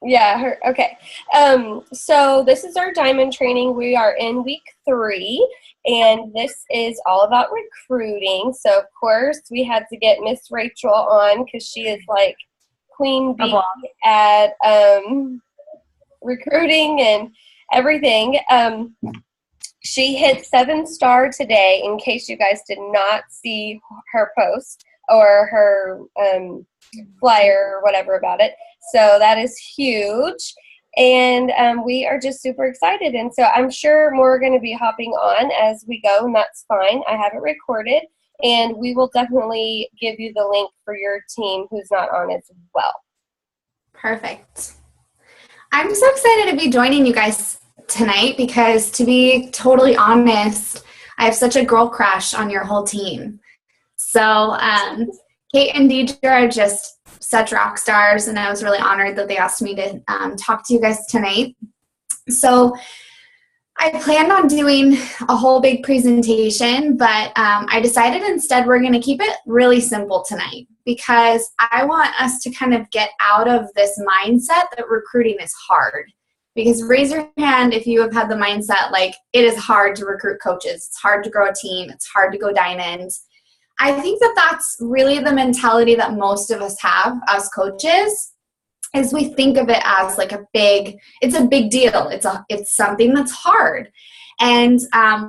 Yeah, okay. So this is our diamond training. We are in week 3, and this is all about recruiting. So of course we had to get Miss Rachel on because she is like queen bee at recruiting and everything. She hit 7-star today, in case you guys did not see her post or her flyer or whatever about it. So that is huge. And we are just super excited. And so I'm sure more are going to be hopping on as we go, and that's fine. I have it recorded, and we will definitely give you the link for your team who's not on as well. Perfect. I'm so excited to be joining you guys tonight because, to be totally honest, I have such a girl crush on your whole team. So Kate and Deidre are just such rock stars, and I was really honored that they asked me to talk to you guys tonight. So I planned on doing a whole big presentation, but I decided instead we're going to keep it really simple tonight because I want us to kind of get out of this mindset that recruiting is hard. Because raise your hand if you have had the mindset like it is hard to recruit coaches, it's hard to grow a team, it's hard to go diamonds. I think that that's really the mentality that most of us have as coaches, is we think of it as like it's a big deal. It's something that's hard. And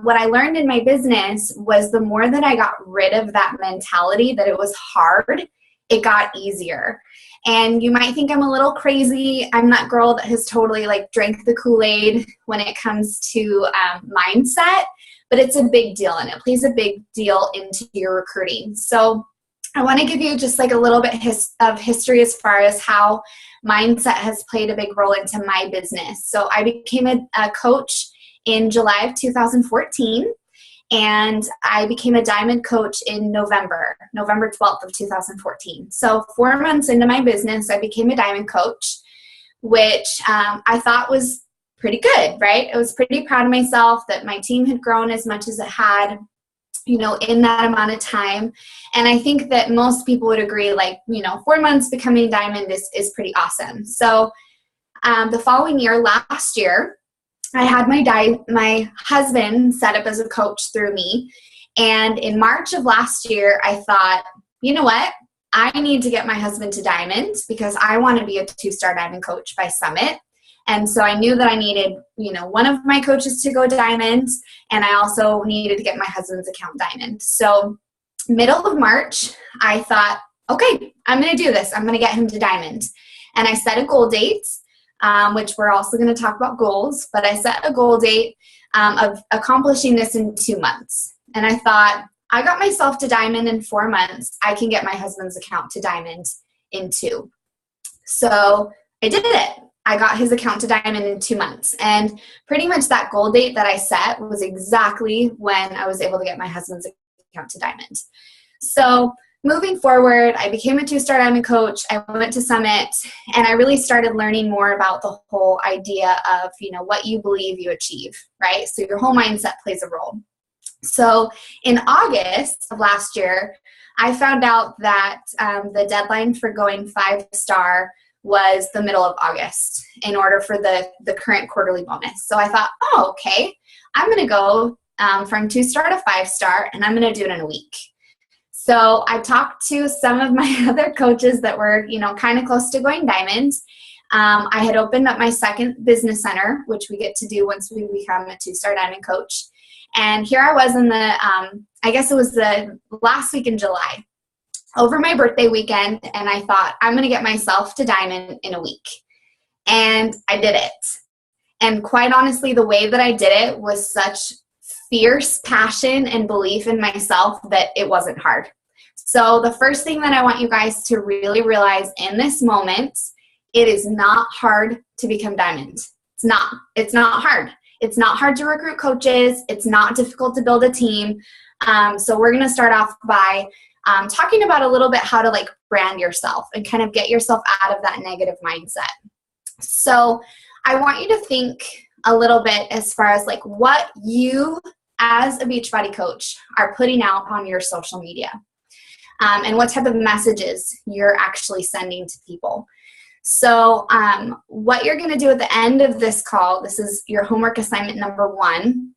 what I learned in my business was the more that I got rid of that mentality that it was hard, it got easier. And you might think I'm a little crazy. I'm that girl that has totally like drank the Kool-Aid when it comes to mindset, but it's a big deal and it plays a big deal into your recruiting. So I want to give you just like a little bit of history as far as how mindset has played a big role into my business. So I became a coach in July of 2014. And I became a diamond coach in November 12th of 2014. So 4 months into my business, I became a diamond coach, which I thought was pretty good, right? I was pretty proud of myself that my team had grown as much as it had, in that amount of time. And I think that most people would agree, 4 months becoming diamond is pretty awesome. So the following year, last year, I had my husband set up as a coach through me. And in March of last year, I thought, you know what? I need to get my husband to diamond because I want to be a 2-star diamond coach by Summit. And so I knew that I needed, one of my coaches to go diamond, and I also needed to get my husband's account diamond. So middle of March, I thought, okay, I'm going to do this. I'm going to get him to diamond. And I set a goal date. Which we're also going to talk about goals, but I set a goal date of accomplishing this in 2 months. And I thought, I got myself to diamond in 4 months. I can get my husband's account to diamond in 2. So I did it. I got his account to diamond in 2 months. And pretty much that goal date that I set was exactly when I was able to get my husband's account to diamond. So moving forward, I became a 2-star diamond coach. I went to Summit, and I really started learning more about the whole idea of, what you believe you achieve, right? So your whole mindset plays a role. So in August of last year, I found out that the deadline for going 5-star was the middle of August in order for the current quarterly bonus. So I thought, okay, I'm going to go from 2-star to 5-star, and I'm going to do it in a week. So I talked to some of my other coaches that were, kind of close to going diamond. I had opened up my second business center, which we get to do once we become a 2-star diamond coach. And here I was in I guess it was the last week in July, over my birthday weekend. And I thought, I'm going to get myself to diamond in a week. And I did it. And quite honestly, the way that I did it was such fierce passion and belief in myself that it wasn't hard. So the first thing that I want you guys to really realize in this moment, it is not hard to become diamond. It's not hard. It's not hard to recruit coaches. It's not difficult to build a team. So we're going to start off by talking about a little bit how to brand yourself and kind of get yourself out of that negative mindset. So I want you to think a little bit as far as what you as a Beachbody coach are putting out on your social media, and what type of messages you're actually sending to people. So what you're going to do at the end of this call, this is your homework assignment number 1,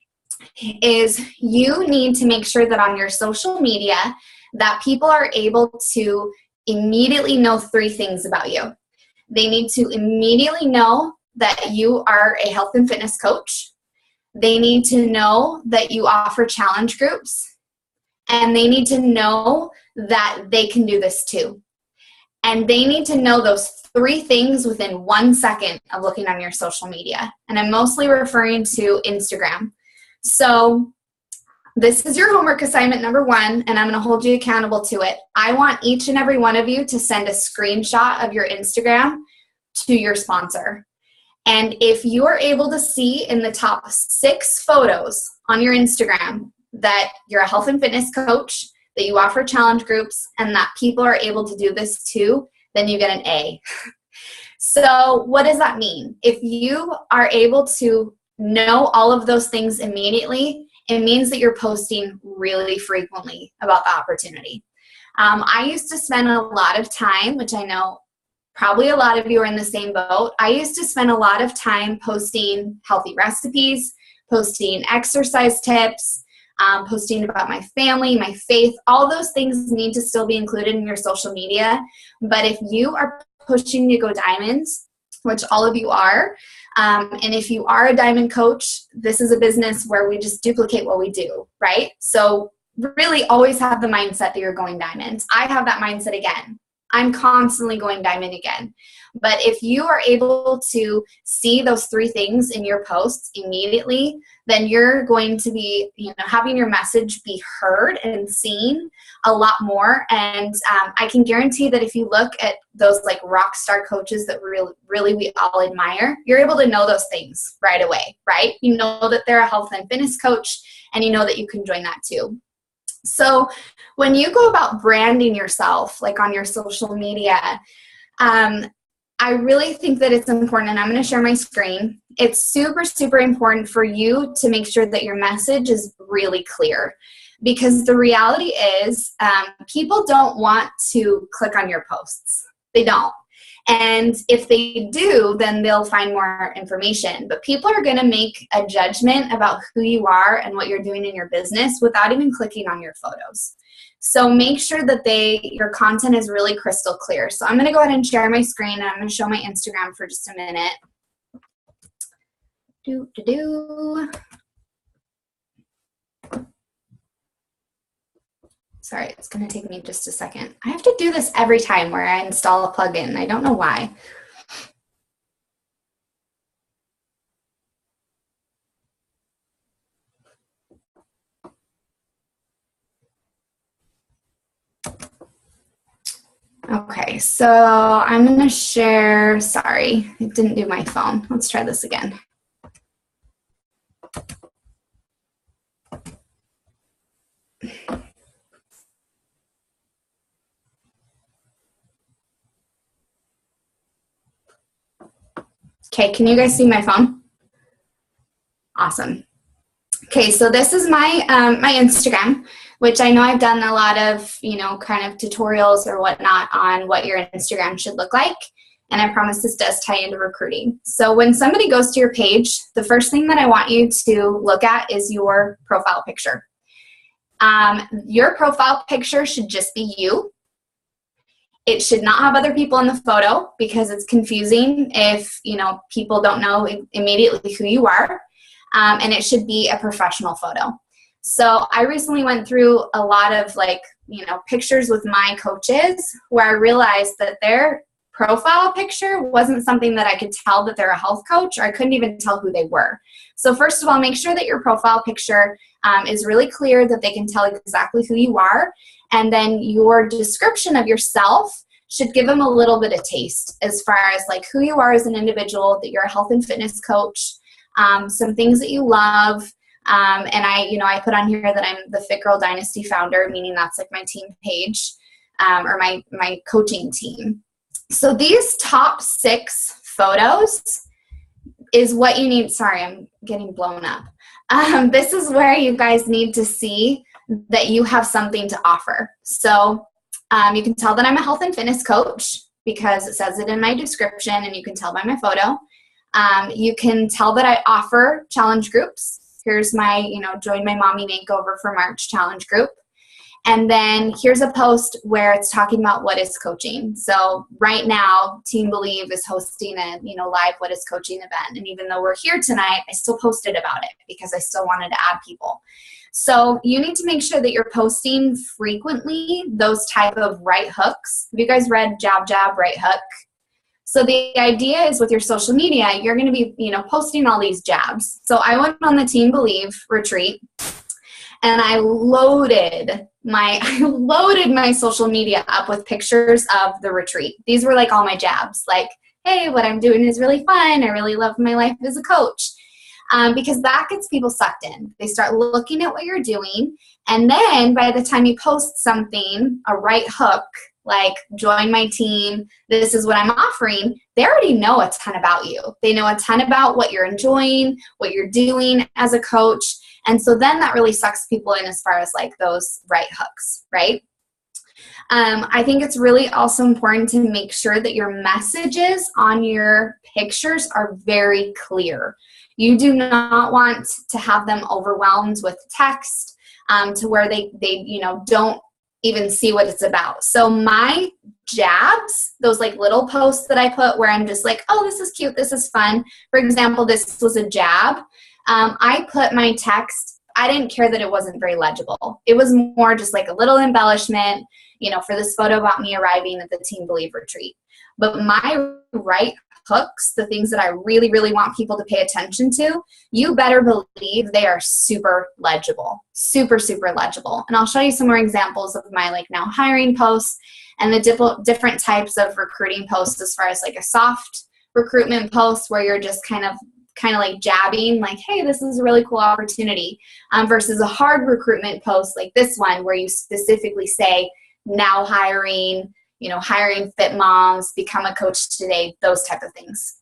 is you need to make sure that on your social media that people are able to immediately know 3 things about you. They need to immediately know that you are a health and fitness coach. They need to know that you offer challenge groups. And they need to know that they can do this too. And they need to know those 3 things within 1 second of looking on your social media. And I'm mostly referring to Instagram. So this is your homework assignment number 1, and I'm going to hold you accountable to it. I want each and every one of you to send a screenshot of your Instagram to your sponsor. And if you are able to see in the top 6 photos on your Instagram that you're a health and fitness coach, that you offer challenge groups, and that people are able to do this too, then you get an A. So what does that mean? If you are able to know all of those things immediately, it means that you're posting really frequently about the opportunity. I used to spend a lot of time, which I know probably a lot of you are in the same boat. I used to spend a lot of time posting healthy recipes, posting exercise tips, posting about my family, my faith. All those things need to still be included in your social media. But if you are pushing to go diamonds, which all of you are, and if you are a diamond coach, this is a business where we just duplicate what we do, right? So really always have the mindset that you're going diamonds. I have that mindset again. I'm constantly going diamond again. But if you are able to see those 3 things in your posts immediately, then you're going to be, having your message be heard and seen a lot more. And I can guarantee that if you look at those like rock star coaches that really we all admire, you're able to know those things right away, right? You know that they're a health and fitness coach, and you know that you can join that too. So when you go about branding yourself, like on your social media, I really think that it's important, and I'm going to share my screen. It's super, super important for you to make sure that your message is really clear, because the reality is people don't want to click on your posts. They don't. And if they do, then they'll find more information. But people are going to make a judgment about who you are and what you're doing in your business without even clicking on your photos. So make sure that your content is really crystal clear. So I'm going to go ahead and share my screen, and I'm going to show my Instagram for just a minute. Sorry, it's going to take me just a second. I have to do this every time where I install a plugin. I don't know why. Okay, so I'm going to share, sorry, it didn't do my phone. Let's try this again. Okay, can you guys see my phone? Awesome. Okay, so this is my my Instagram, which I know I've done a lot of, kind of tutorials or whatnot on what your Instagram should look like. And I promise this does tie into recruiting. So when somebody goes to your page, the first thing that I want you to look at is your profile picture. Your profile picture should just be you. It should not have other people in the photo, because it's confusing if, people don't know immediately who you are. And it should be a professional photo. So I recently went through a lot of pictures with my coaches where I realized that their profile picture wasn't something that I could tell that they're a health coach, or I couldn't even tell who they were. So first of all, make sure that your profile picture is really clear, that they can tell exactly who you are. And then your description of yourself should give them a little bit of taste as far as like who you are as an individual, that you're a health and fitness coach, some things that you love. And I put on here that I'm the Fit Girl Dynasty founder, meaning that's like my team page, or my coaching team. So these top 6 photos is what you need. Sorry, I'm getting blown up. This is where you guys need to see that you have something to offer. So you can tell that I'm a health and fitness coach. because it says it in my description and you can tell by my photo. You can tell that I offer challenge groups. Here's my, join my Mommy Makeover for March challenge group. And then here's a post where it's talking about what is coaching. So right now, Team Believe is hosting a, live what is coaching event. And even though we're here tonight, I still posted about it because I still wanted to add people. So you need to make sure that you're posting frequently those type of right hooks. Have you guys read Jab, Jab, Right Hook? So the idea is with your social media, you're going to be, posting all these jabs. So I went on the Team Believe retreat and I loaded my social media up with pictures of the retreat. These were like all my jabs, like, hey, what I'm doing is really fun. I really love my life as a coach. Because that gets people sucked in. They start looking at what you're doing. And then by the time you post something, a right hook, like join my team, this is what I'm offering, they already know a ton about you. They know a ton about what you're enjoying, what you're doing as a coach. And so then that really sucks people in as far as like those right hooks, right? I think it's really also important to make sure that your messages on your pictures are very clear. You do not want to have them overwhelmed with text to where they don't even see what it's about. So my jabs, those like little posts that I put where I'm just like, oh, this is cute, this is fun. For example, this was a jab. I put my text, I didn't care that it wasn't very legible. It was more just like a little embellishment, for this photo about me arriving at the Team Believe retreat. But my right hooks, the things that I really, really want people to pay attention to, you better believe they are super legible, super, super legible. And I'll show you some more examples of my like now hiring posts and the different types of recruiting posts as far as like a soft recruitment post where you're just kind of like jabbing like, hey, this is a really cool opportunity versus a hard recruitment post like this one where you specifically say now hiring, hiring fit moms, become a coach today, those type of things.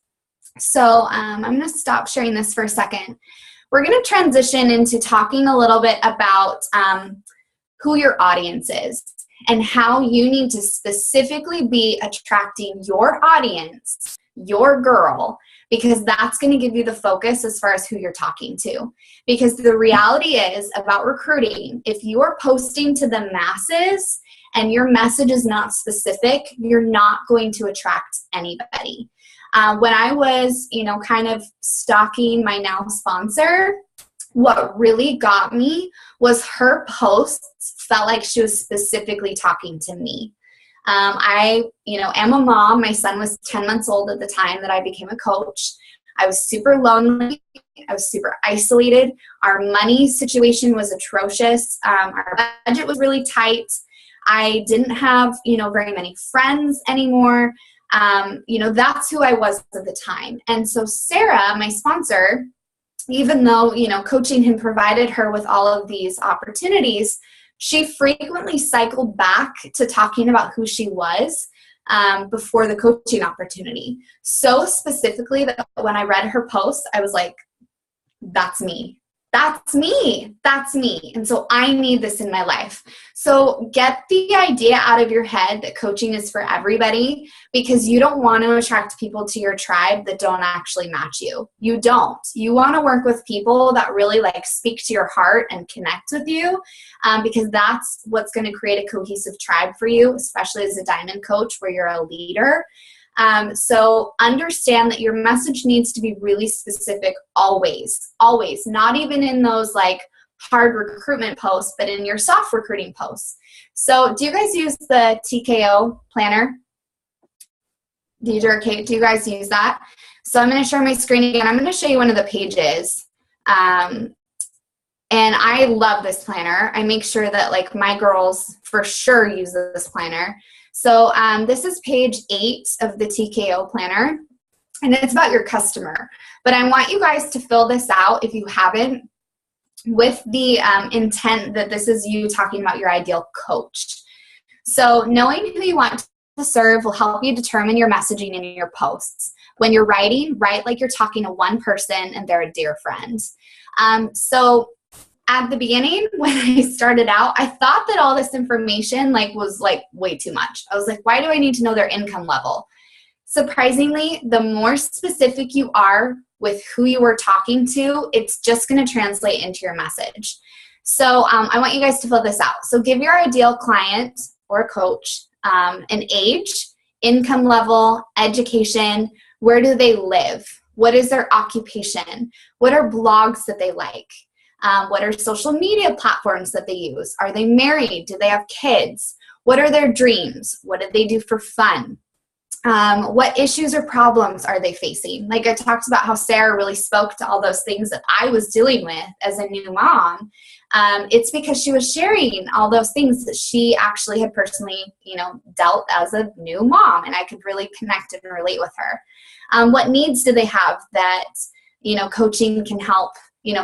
So I'm going to stop sharing this for a second. We're going to transition into talking a little bit about who your audience is and how you need to specifically be attracting your audience, your girl, because that's going to give you the focus as far as who you're talking to. Because the reality is about recruiting, if you are posting to the masses and your message is not specific, you're not going to attract anybody. When I was, kind of stalking my now sponsor, what really got me was her posts felt like she was specifically talking to me. I, am a mom. My son was 10 months old at the time that I became a coach. I was super lonely. I was super isolated. Our money situation was atrocious. Our budget was really tight. I didn't have, very many friends anymore. That's who I was at the time. And so Sarah, my sponsor, even though, coaching had provided her with all of these opportunities, she frequently cycled back to talking about who she was before the coaching opportunity. So specifically that when I read her post, I was like, that's me. That's me. That's me. And so I need this in my life. So get the idea out of your head that coaching is for everybody, because you don't want to attract people to your tribe that don't actually match you. You don't. You want to work with people that really speak to your heart and connect with you, because that's what's going to create a cohesive tribe for you, especially as a diamond coach where you're a leader. So understand that your message needs to be really specific always, not even in those hard recruitment posts, but in your soft recruiting posts. So do you guys use the TKO planner? Deidre, Kate, do you guys use that? So I'm going to share my screen again. I'm going to show you one of the pages. And I love this planner. I make sure that my girls for sure use this planner. So this is page 8 of the TKO planner, and it's about your customer. But I want you guys to fill this out, if you haven't, with the intent that this is you talking about your ideal coach. So knowing who you want to serve will help you determine your messaging in your posts. When you're writing, write like you're talking to one person and they're a dear friend. So at the beginning, when I started out, I thought that all this information was way too much. I was like, why do I need to know their income level? Surprisingly, the more specific you are with who you are talking to, it's just going to translate into your message. So I want you guys to fill this out. So give your ideal client or coach an age, income level, education, where do they live? What is their occupation? What are blogs that they like? What are social media platforms that they use? Are they married? Do they have kids? What are their dreams? What do they do for fun? What issues or problems are they facing? Like I talked about how Sarah really spoke to all those things that I was dealing with as a new mom. It's because she was sharing all those things that she actually had personally, dealt as a new mom, and I could really connect and relate with her. What needs do they have that, coaching can help,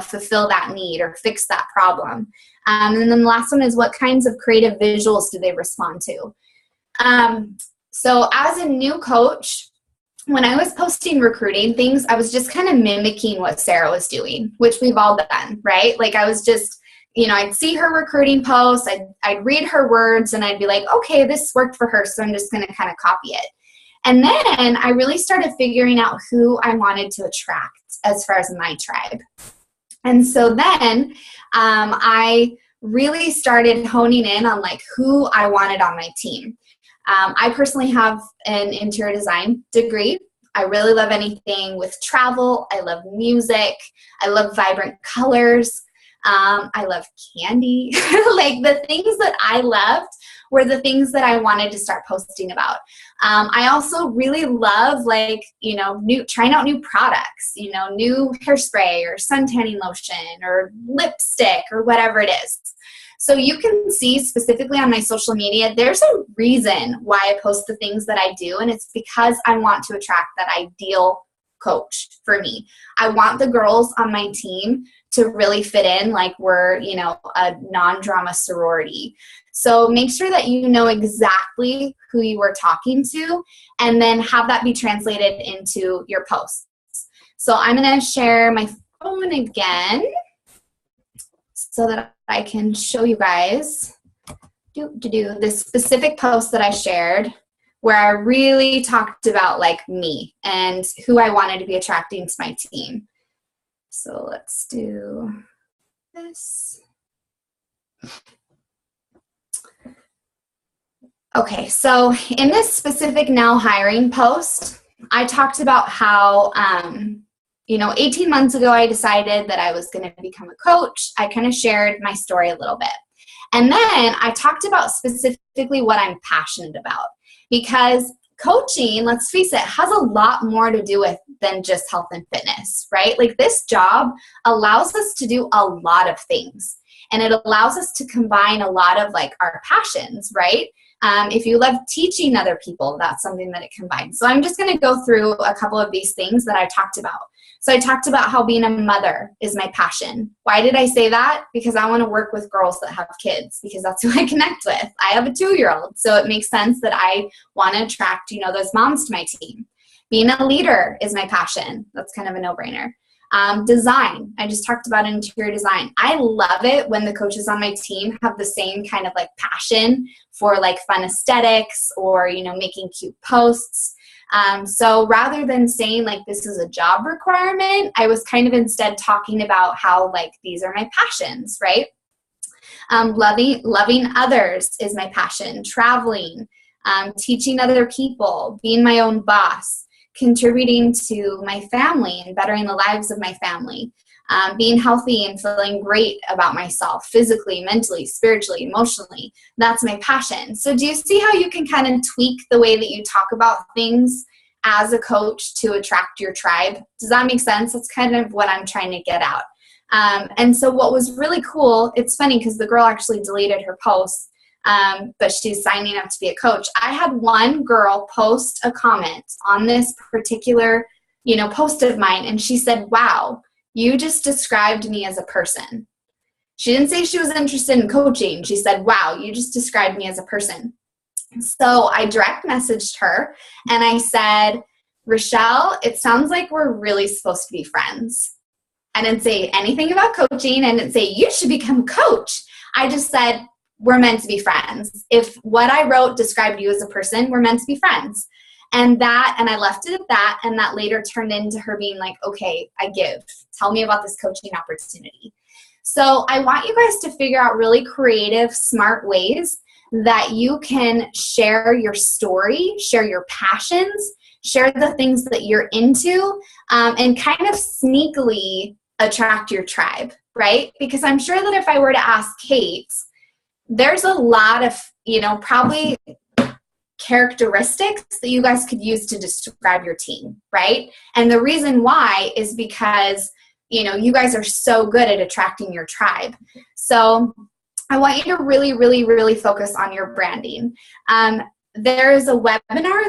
fulfill that need or fix that problem? And then the last one is, what kinds of creative visuals do they respond to? So as a new coach, when I was posting recruiting things, I was just kind of mimicking what Sarah was doing, which we've all done, right? Like I was just, I'd see her recruiting posts, I'd read her words, and I'd be like, okay, this worked for her, so I'm just going to kind of copy it. And then I really started figuring out who I wanted to attract as far as my tribe. And so then I really started honing in on who I wanted on my team. I personally have an interior design degree. I really love anything with travel. I love music. I love vibrant colors. I love candy. The things that I loved were the things that I wanted to start posting about. I also really love trying out new products, new hairspray or sun tanning lotion or lipstick or whatever it is. So you can see specifically on my social media, there's a reason why I post the things that I do, and it's because I want to attract that ideal coach for me. I want the girls on my team to really fit in like we're, a non-drama sorority. So make sure that you know exactly who you are talking to, and then have that be translated into your posts. So I'm going to share my phone again so that I can show you guys this specific post that I shared where I really talked about me and who I wanted to be attracting to my team. So let's do this. Okay, so in this specific now hiring post, I talked about how 18 months ago, I decided that I was going to become a coach. I kind of shared my story a little bit. And then I talked about specifically what I'm passionate about, because coaching, let's face it, has a lot more to do with than just health and fitness, right? This job allows us to do a lot of things, and it allows us to combine a lot of our passions, right? If you love teaching other people, that's something that it combines. So I'm just going to go through a couple of these things that I talked about. So I talked about how being a mother is my passion. Why did I say that? Because I want to work with girls that have kids, because that's who I connect with. I have a 2-year-old, so it makes sense that I want to attract, those moms to my team. Being a leader is my passion. That's kind of a no-brainer. Design. I just talked about interior design. I love it when the coaches on my team have the same kind of passion for fun aesthetics or, making cute posts. So rather than saying this is a job requirement, I was kind of instead talking about how these are my passions, right? Loving others is my passion. Traveling, teaching other people, being my own boss, contributing to my family and bettering the lives of my family, being healthy and feeling great about myself physically, mentally, spiritually, emotionally. That's my passion. So do you see how you can kind of tweak the way that you talk about things as a coach to attract your tribe? Does that make sense? That's kind of what I'm trying to get out. And so what was really cool, it's funny because the girl actually deleted her post, but she's signing up to be a coach. I had one girl post a comment on this particular, post of mine, and she said, wow, you just described me as a person. She didn't say she was interested in coaching. She said, wow, you just described me as a person. So I direct messaged her and I said, Rochelle, it sounds like we're really supposed to be friends. I didn't say anything about coaching. I didn't say you should become a coach. I just said, we're meant to be friends. If what I wrote described you as a person, we're meant to be friends. And I left it at that. And that later turned into her being like, okay, I give. Tell me about this coaching opportunity. So I want you guys to figure out really creative, smart ways that you can share your story, share your passions, share the things that you're into, and kind of sneakily attract your tribe, right? Because I'm sure that if I were to ask Kate, there's a lot of, probably characteristics that you guys could use to describe your team, right? And the reason why is because, you guys are so good at attracting your tribe. So I want you to really, really, really focus on your branding. There's a webinar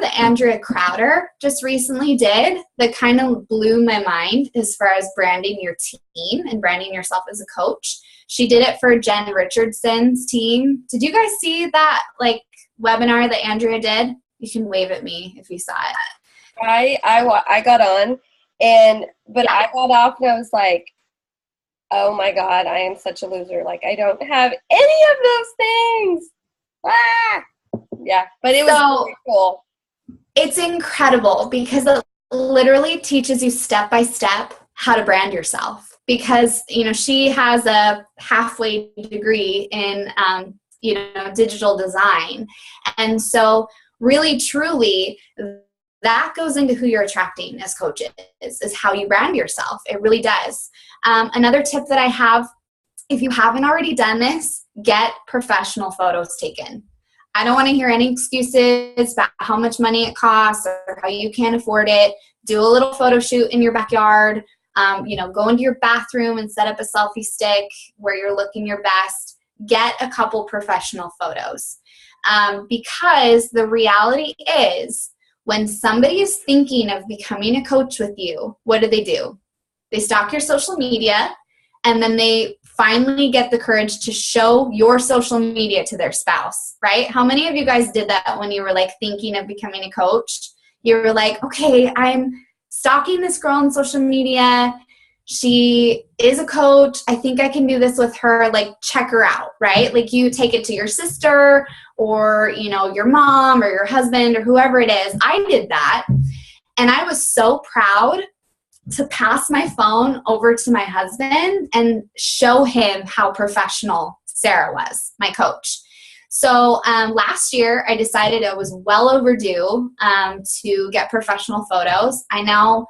that Andrea Crowder just recently did that kind of blew my mind as far as branding your team and branding yourself as a coach. She did it for Jen Richardson's team. Did you guys see that webinar that Andrea did? You can wave at me if you saw it. I got on, but I got off and I was like, oh my God, I am such a loser. I don't have any of those things. Ah! Yeah, but it was really cool. It's incredible because it literally teaches you step by step how to brand yourself. Because, she has a halfway degree in, digital design. And so really, truly, that goes into who you're attracting as coaches, is how you brand yourself. It really does. Another tip that I have, if you haven't already done this, get professional photos taken. I don't want to hear any excuses about how much money it costs or how you can't afford it. Do a little photo shoot in your backyard. Go into your bathroom and set up a selfie stick where you're looking your best. Get a couple professional photos. Because the reality is, when somebody is thinking of becoming a coach with you, what do? They stalk your social media, and then they finally get the courage to show your social media to their spouse, right? How many of you guys did that when you were thinking of becoming a coach? You were like, okay, I'm stalking this girl on social media. She is a coach. I think I can do this with her. Check her out, right? You take it to your sister or, your mom or your husband or whoever it is. I did that. And I was so proud to pass my phone over to my husband and show him how professional Sarah was, my coach. So last year, I decided it was well overdue to get professional photos. I now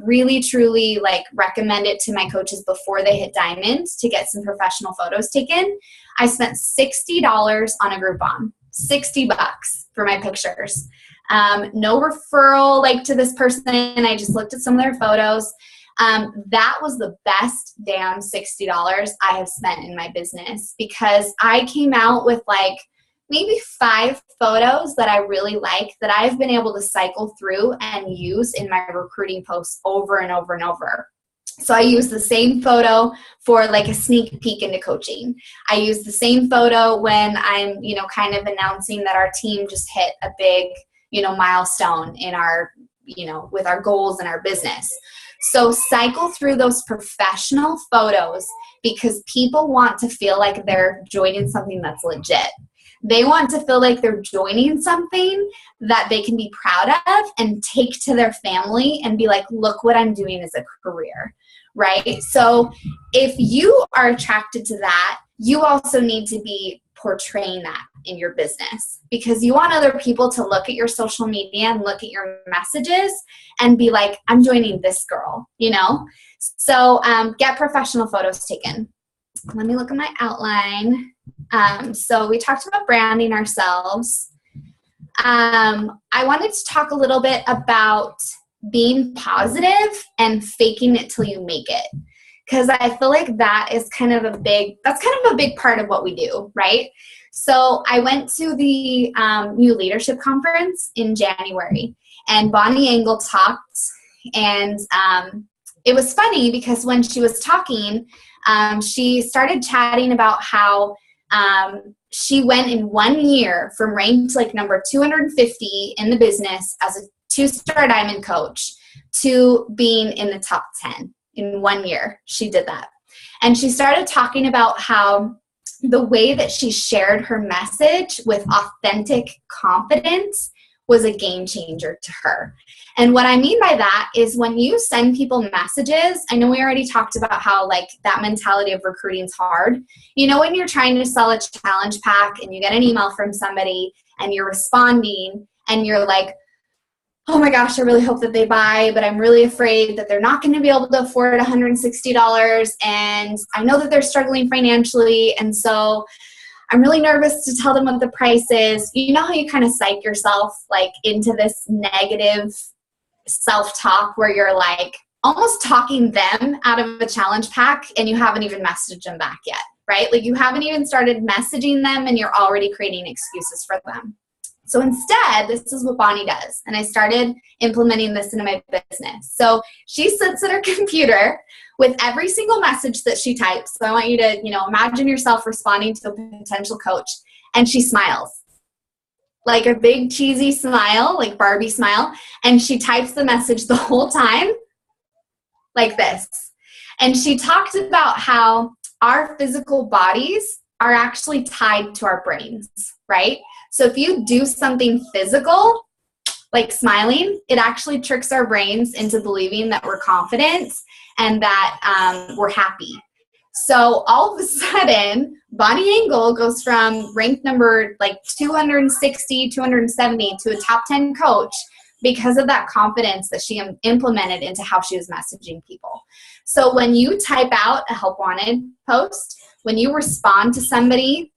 really, truly recommend it to my coaches before they hit diamond to get some professional photos taken. I spent $60 on a Groupon, $60 for my pictures. No referral to this person. I just looked at some of their photos. That was the best damn $60 I have spent in my business, because I came out with maybe 5 photos that I really like that I've been able to cycle through and use in my recruiting posts over and over and over. So I use the same photo for a sneak peek into coaching. I use the same photo when I'm, kind of announcing that our team just hit a big, milestone in our, with our goals in our business. So cycle through those professional photos, because people want to feel like they're joining something that's legit. They want to feel like they're joining something that they can be proud of and take to their family and be like, look what I'm doing as a career, right? So if you are attracted to that, you also need to be portraying that in your business, because you want other people to look at your social media and look at your messages and be like, I'm joining this girl, So get professional photos taken. Let me look at my outline. So we talked about branding ourselves. I wanted to talk a little bit about being positive and faking it till you make it. Because I feel like that's kind of a big part of what we do, right? So I went to the New Leadership Conference in January, and Bonnie Engel talked, and it was funny because when she was talking, she started chatting about how she went in 1 year from ranked number 250 in the business as a 2-star diamond coach to being in the top 10. In 1 year, she did that. And she started talking about how the way that she shared her message with authentic confidence was a game changer to her. And what I mean by that is when you send people messages, I know we already talked about how like that mentality of recruiting is hard. You know, when you're trying to sell a challenge pack and you get an email from somebody and you're responding and you're like, oh my gosh, I really hope that they buy, but I'm really afraid that they're not going to be able to afford $160. And I know that they're struggling financially. And so I'm really nervous to tell them what the price is. You know how you kind of psych yourself like into this negative self-talk where you're like almost talking them out of a challenge pack and you haven't even messaged them back yet, right? Like you haven't even started messaging them and you're already creating excuses for them. So instead, this is what Bonnie does. And I started implementing this into my business. So she sits at her computer with every single message that she types. So I want you to, imagine yourself responding to a potential coach, and she smiles. Like a big cheesy smile, like Barbie smile. And she types the message the whole time like this. And she talked about how our physical bodies are actually tied to our brains, right? So if you do something physical, like smiling, it actually tricks our brains into believing that we're confident and that we're happy. So all of a sudden, Bonnie Engel goes from ranked number like 260, 270 to a top 10 coach because of that confidence that she implemented into how she was messaging people. So when you type out a help wanted post, when you respond to somebody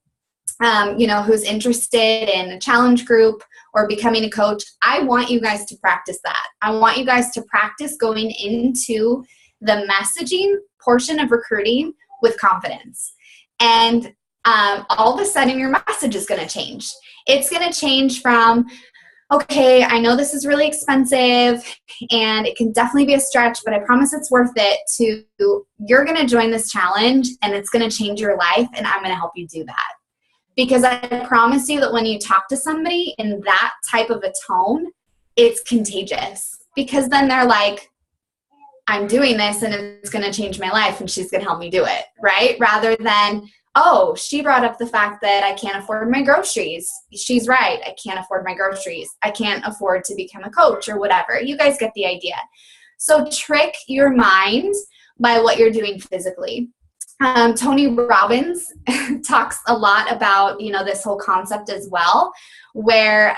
who's interested in a challenge group or becoming a coach, I want you guys to practice that. I want you guys to practice going into the messaging portion of recruiting with confidence. And all of a sudden, your message is going to change. It's going to change from, okay, I know this is really expensive and it can definitely be a stretch, but I promise it's worth it, to you're going to join this challenge and it's going to change your life and I'm going to help you do that. Because I promise you that when you talk to somebody in that type of a tone, it's contagious. Because then they're like, I'm doing this and it's going to change my life and she's going to help me do it, right? Rather than, oh, she brought up the fact that I can't afford my groceries. She's right. I can't afford my groceries. I can't afford to become a coach or whatever. You guys get the idea. So trick your mind by what you're doing physically. Tony Robbins talks a lot about, this whole concept as well, where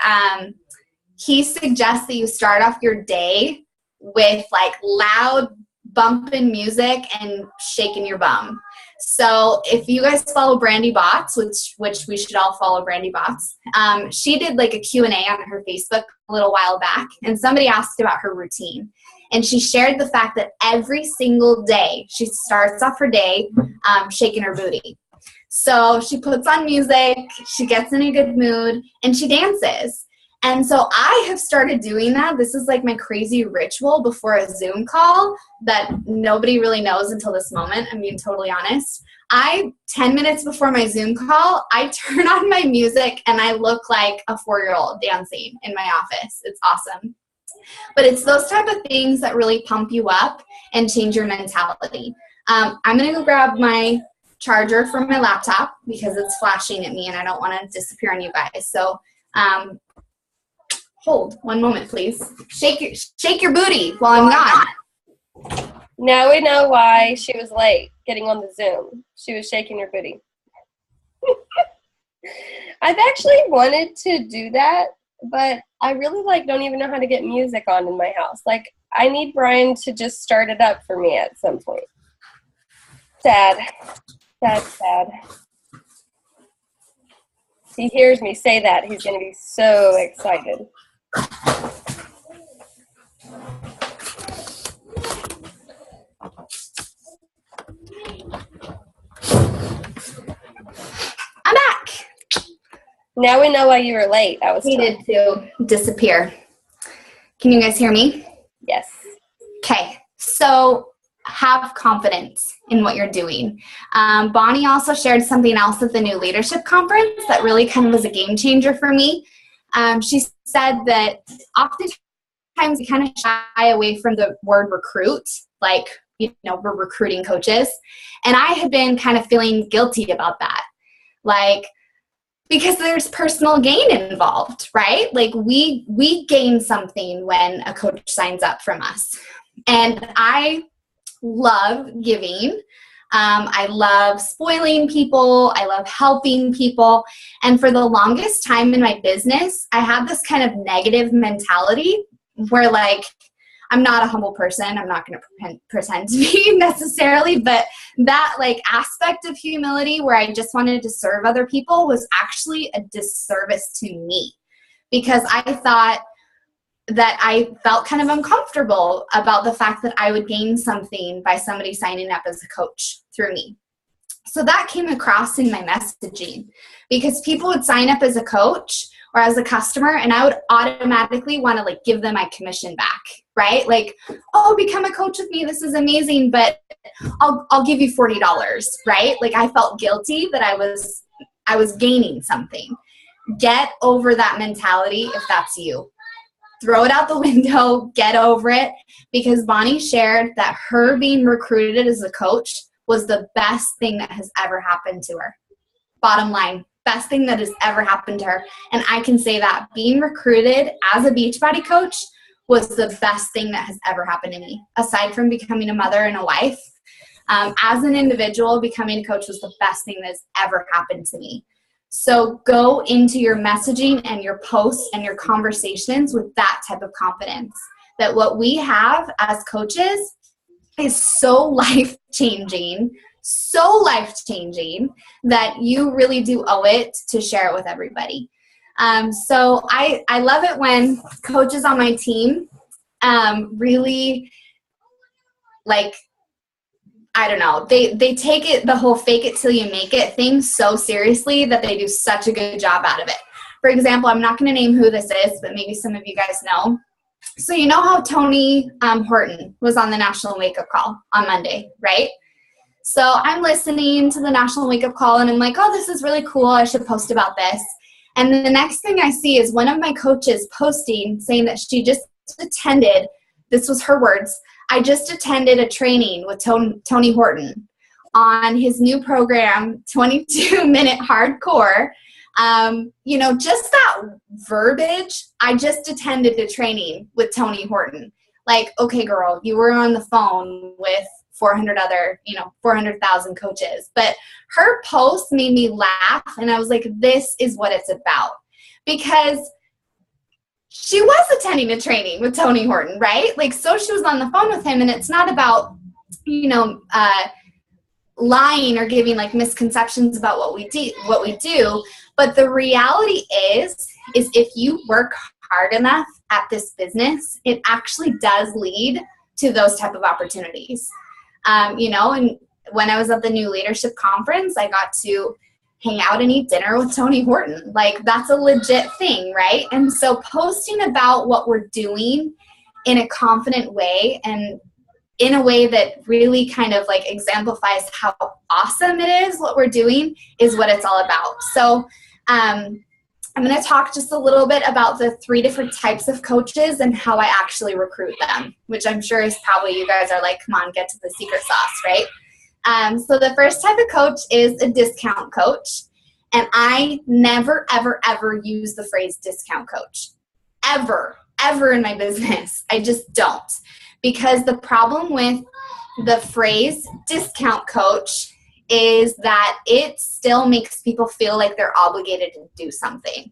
he suggests that you start off your day with like loud bumping music and shaking your bum. So if you guys follow Brandy Bots, which we should all follow Brandy Bots, she did like a Q&A on her Facebook a little while back, and somebody asked about her routine. And she shared the fact that every single day she starts off her day shaking her booty. So she puts on music, she gets in a good mood, and she dances. And so I have started doing that. This is like my crazy ritual before a Zoom call that nobody really knows until this moment. I'm being totally honest. 10 minutes before my Zoom call, I turn on my music and I look like a 4-year-old dancing in my office. It's awesome. But it's those type of things that really pump you up and change your mentality. I'm going to go grab my charger from my laptop because it's flashing at me and I don't want to disappear on you guys. So hold one moment, please. Shake your booty while I'm gone. Now we know why she was late getting on the Zoom. She was shaking her booty. I've actually wanted to do that, but I really don't even know how to get music on in my house. I need Brian to just start it up for me at some point. Sad. Sad. He hears me say that, he's going to be so excited. I'm back. Now we know why you were late. I was needed to disappear. Can you guys hear me? Yes. Okay. So have confidence in what you're doing. Bonnie also shared something else at the New Leadership Conference that really kind of was a game changer for me. She said that oftentimes we kind of shy away from the word recruit, like we're recruiting coaches. And I had been kind of feeling guilty about that. Like, because there's personal gain involved, right? Like we gain something when a coach signs up from us. And I love giving. I love spoiling people. I love helping people. And for the longest time in my business, I had this kind of negative mentality where like, I'm not a humble person. I'm not going to pretend to be necessarily, but that like aspect of humility where I just wanted to serve other people was actually a disservice to me, because I thought that I felt kind of uncomfortable about the fact that I would gain something by somebody signing up as a coach through me. So that came across in my messaging, because people would sign up as a coach or as a customer, and I would automatically want to like give them my commission back, right? Like, oh, become a coach with me. This is amazing, but I'll give you $40, right? Like I felt guilty that I was gaining something. Get over that mentality if that's you. Throw it out the window, get over it, because Bonnie shared that her being recruited as a coach was the best thing that has ever happened to her. Bottom line, best thing that has ever happened to her. And I can say that being recruited as a Beachbody coach was the best thing that has ever happened to me, aside from becoming a mother and a wife. As an individual, becoming a coach was the best thing that has ever happened to me. So go into your messaging and your posts and your conversations with that type of confidence, that what we have as coaches is so life-changing that you really do owe it to share it with everybody. So I love it when coaches on my team really like, I don't know, they take it, the whole fake it till you make it thing so seriously that they do such a good job out of it. For example, I'm not going to name who this is, but maybe some of you guys know. So you know how Tony Horton was on the National Wake Up Call on Monday, right? So I'm listening to the National Wake Up Call and I'm like, oh, this is really cool. I should post about this. And the next thing I see is one of my coaches posting saying that she just attended, this was her words, I just attended a training with Tony Horton on his new program, 22-minute hardcore. Just that verbiage, I just attended a training with Tony Horton. Like, okay, girl, you were on the phone with 400,000 coaches. But her post made me laugh, and I was like, this is what it's about. Because she was attending a training with Tony Horton, right? Like, so she was on the phone with him, and it's not about, lying or giving like misconceptions about what we do. But the reality is if you work hard enough at this business, it actually does lead to those type of opportunities. And when I was at the New Leadership Conference, I got to hang out and eat dinner with Tony Horton. Like, that's a legit thing, right? And so posting about what we're doing in a confident way and in a way that really kind of like exemplifies how awesome it is what we're doing is what it's all about. So I'm going to talk just a little bit about the 3 different types of coaches and how I actually recruit them, which I'm sure is probably you guys are like, come on, get to the secret sauce, right? So the first type of coach is a discount coach. And I never, ever, ever use the phrase discount coach. Ever in my business. I just don't. Because the problem with the phrase discount coach is that it still makes people feel like they're obligated to do something.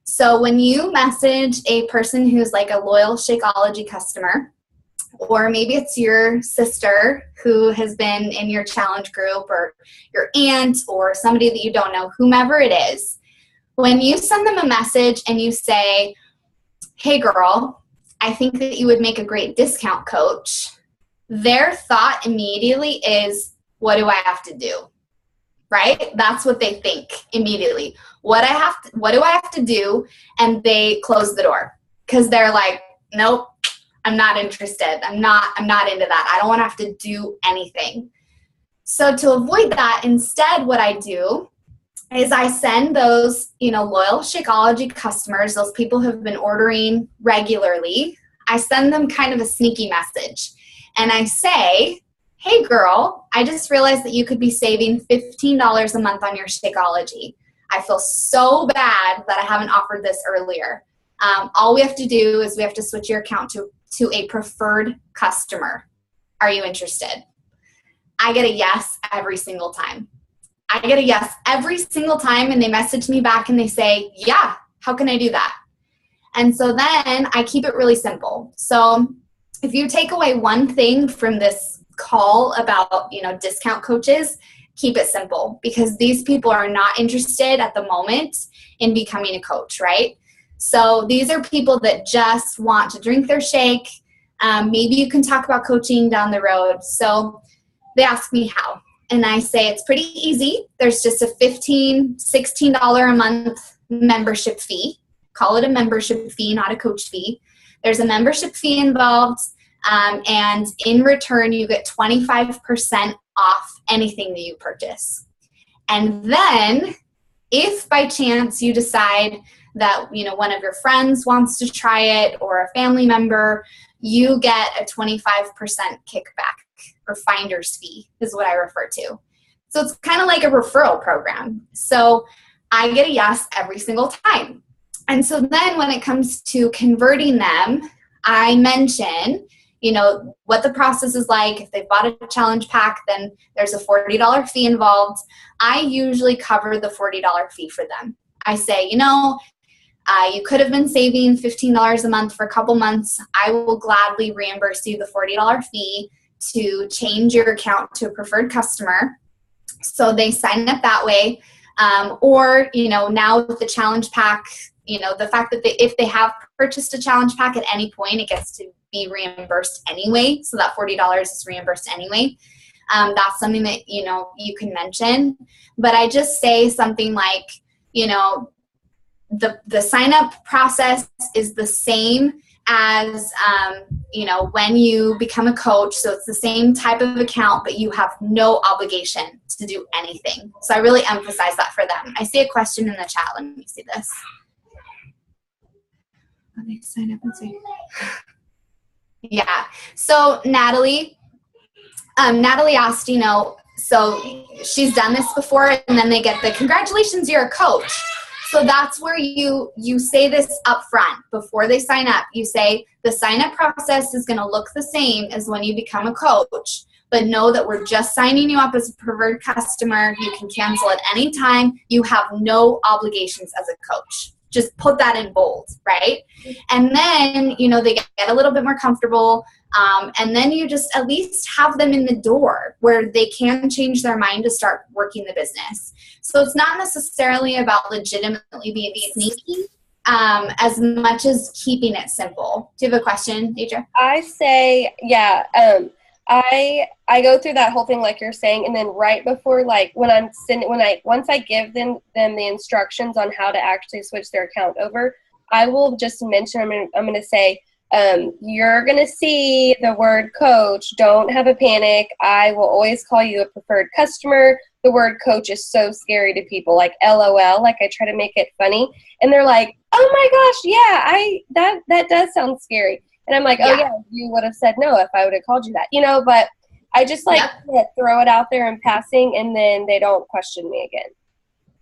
So when you message a person who's like a loyal Shakeology customer, or maybe it's your sister who has been in your challenge group, or your aunt, or somebody that you don't know, whomever it is, when you send them a message and you say, hey girl, I think that you would make a great discount coach, their thought immediately is, what do I have to do? Right? That's what they think immediately. What do I have to do? And they close the door because they're like, nope, I'm not interested. I'm not into that. I don't want to have to do anything. So to avoid that, instead what I do is I send those, loyal Shakeology customers, those people who have been ordering regularly, I send them kind of a sneaky message. And I say, hey girl, I just realized that you could be saving $15 a month on your Shakeology. I feel so bad that I haven't offered this earlier. All we have to do is we have to switch your account to a preferred customer. Are you interested? I get a yes every single time. I get a yes every single time, and they message me back and they say, yeah, how can I do that? And so then I keep it really simple. So if you take away one thing from this call about, discount coaches, keep it simple, because these people are not interested at the moment in becoming a coach, right? So these are people that just want to drink their shake. Maybe you can talk about coaching down the road. So they ask me how, and I say it's pretty easy. There's just a $15, $16 a month membership fee. Call it a membership fee, not a coach fee. There's a membership fee involved, and in return, you get 25% off anything that you purchase. And then, if by chance you decide that one of your friends wants to try it, or a family member, you get a 25% kickback, or finder's fee is what I refer to. So it's kind of like a referral program. So I get a yes every single time. And so then when it comes to converting them, I mention, what the process is like. If they've bought a challenge pack, then there's a $40 fee involved. I usually cover the $40 fee for them. I say, you could have been saving $15 a month for a couple months. I will gladly reimburse you the $40 fee to change your account to a preferred customer. So they sign up that way. Or, now with the challenge pack, the fact that if they have purchased a challenge pack at any point, it gets to be reimbursed anyway. So that $40 is reimbursed anyway. That's something that, you can mention. But I just say something like, the sign up process is the same as, when you become a coach. So it's the same type of account, but you have no obligation to do anything. So I really emphasize that for them. I see a question in the chat. Let me see this. They sign up and say, yeah. So Natalie asked, so she's done this before, and then they get the congratulations, you're a coach. So that's where you say this up front before they sign up. You say the sign up process is going to look the same as when you become a coach, but know that we're just signing you up as a preferred customer. You can cancel at any time. You have no obligations as a coach. Just put that in bold, right? And then, they get a little bit more comfortable. And then you just at least have them in the door where they can change their mind to start working the business. So it's not necessarily about legitimately being sneaky as much as keeping it simple. Do you have a question, Deidre? I say, yeah. I go through that whole thing like you're saying, and then right before, like once I give them the instructions on how to actually switch their account over, I will just mention, I'm going to say, you're going to see the word coach. Don't have a panic. I will always call you a preferred customer. The word coach is so scary to people, like LOL, like I try to make it funny. And they're like, oh my gosh, yeah, that does sound scary. And I'm like, oh yeah, you would have said no if I would have called you that, but I just throw it out there in passing, and then they don't question me again.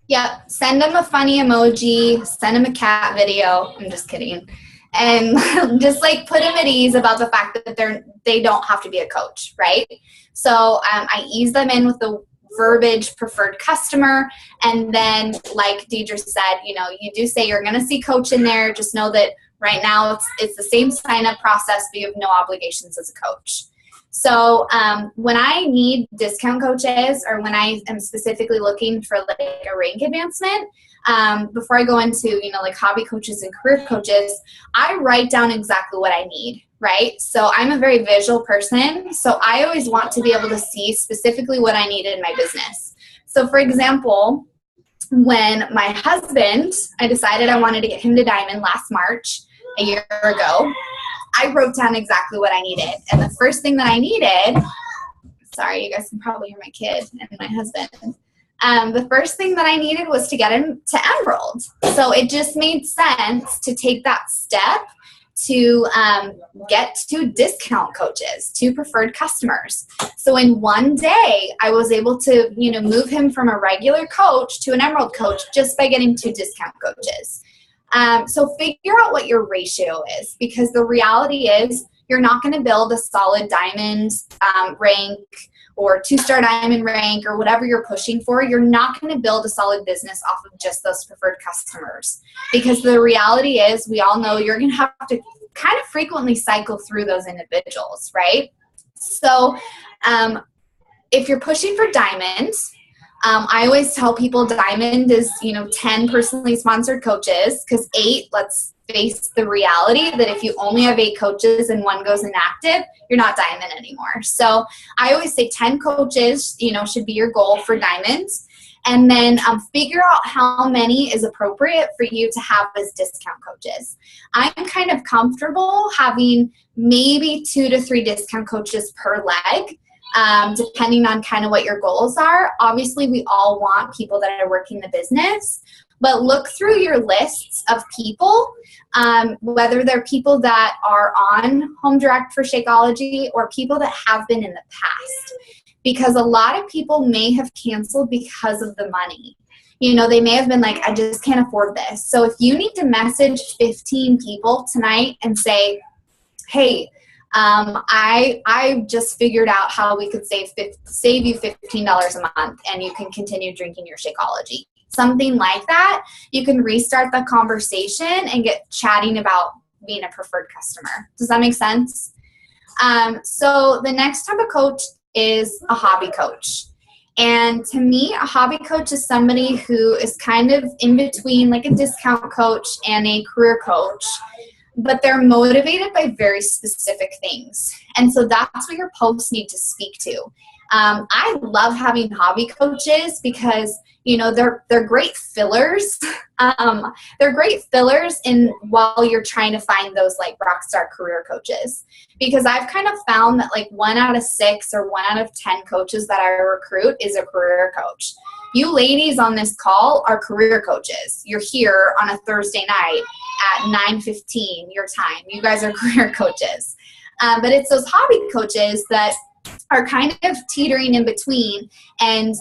Yep. Send them a funny emoji, send them a cat video. I'm just kidding. And just put them at ease about the fact that they don't have to be a coach, right? So I ease them in with the verbiage preferred customer. And then like Deidre said, you do say you're going to see coach in there. Just know that right now it's the same sign up process, but you have no obligations as a coach. So when I need discount coaches, or when I am specifically looking for a rank advancement, before I go into, hobby coaches and career coaches, I write down exactly what I need, right? So I'm a very visual person. So I always want to be able to see specifically what I need in my business. So for example, when my husband, I decided I wanted to get him to Diamond last March, a year ago, I wrote down exactly what I needed. And the first thing that I needed, sorry, you guys can probably hear my kid and my husband. The first thing that I needed was to get him to Emerald. So it just made sense to take that step to get 2 discount coaches, 2 preferred customers. So in one day, I was able to, move him from a regular coach to an Emerald coach just by getting 2 discount coaches. So figure out what your ratio is, because the reality is you're not going to build a solid diamond rank or 2-star diamond rank or whatever you're pushing for. You're not going to build a solid business off of just those preferred customers, because the reality is we all know you're going to have to kind of frequently cycle through those individuals, right? So if you're pushing for diamonds, I always tell people diamond is, 10 personally sponsored coaches, because 8, let's face the reality that if you only have 8 coaches and 1 goes inactive, you're not diamond anymore. So I always say 10 coaches, should be your goal for diamonds. And then figure out how many is appropriate for you to have as discount coaches. I'm kind of comfortable having maybe 2 to 3 discount coaches per leg. Depending on kind of what your goals are. Obviously, we all want people that are working the business, but look through your lists of people, whether they're people that are on Home Direct for Shakeology or people that have been in the past. Because a lot of people may have canceled because of the money. They may have been like, I just can't afford this. So if you need to message 15 people tonight and say, hey, I just figured out how we could save you $15 a month and you can continue drinking your Shakeology. Something like that, you can restart the conversation and get chatting about being a preferred customer. Does that make sense? So the next type of coach is a hobby coach. And to me, a hobby coach is somebody who is kind of in between like a discount coach and a career coach, but they're motivated by very specific things. And so that's what your posts need to speak to. I love having hobby coaches because, they're great fillers. They're great fillers while you're trying to find those like rockstar career coaches. Because I've kind of found that like 1 out of 6 or 1 out of 10 coaches that I recruit is a career coach. You ladies on this call are career coaches. You're here on a Thursday night at 9:15 your time. You guys are career coaches. But it's those hobby coaches that are kind of teetering in between and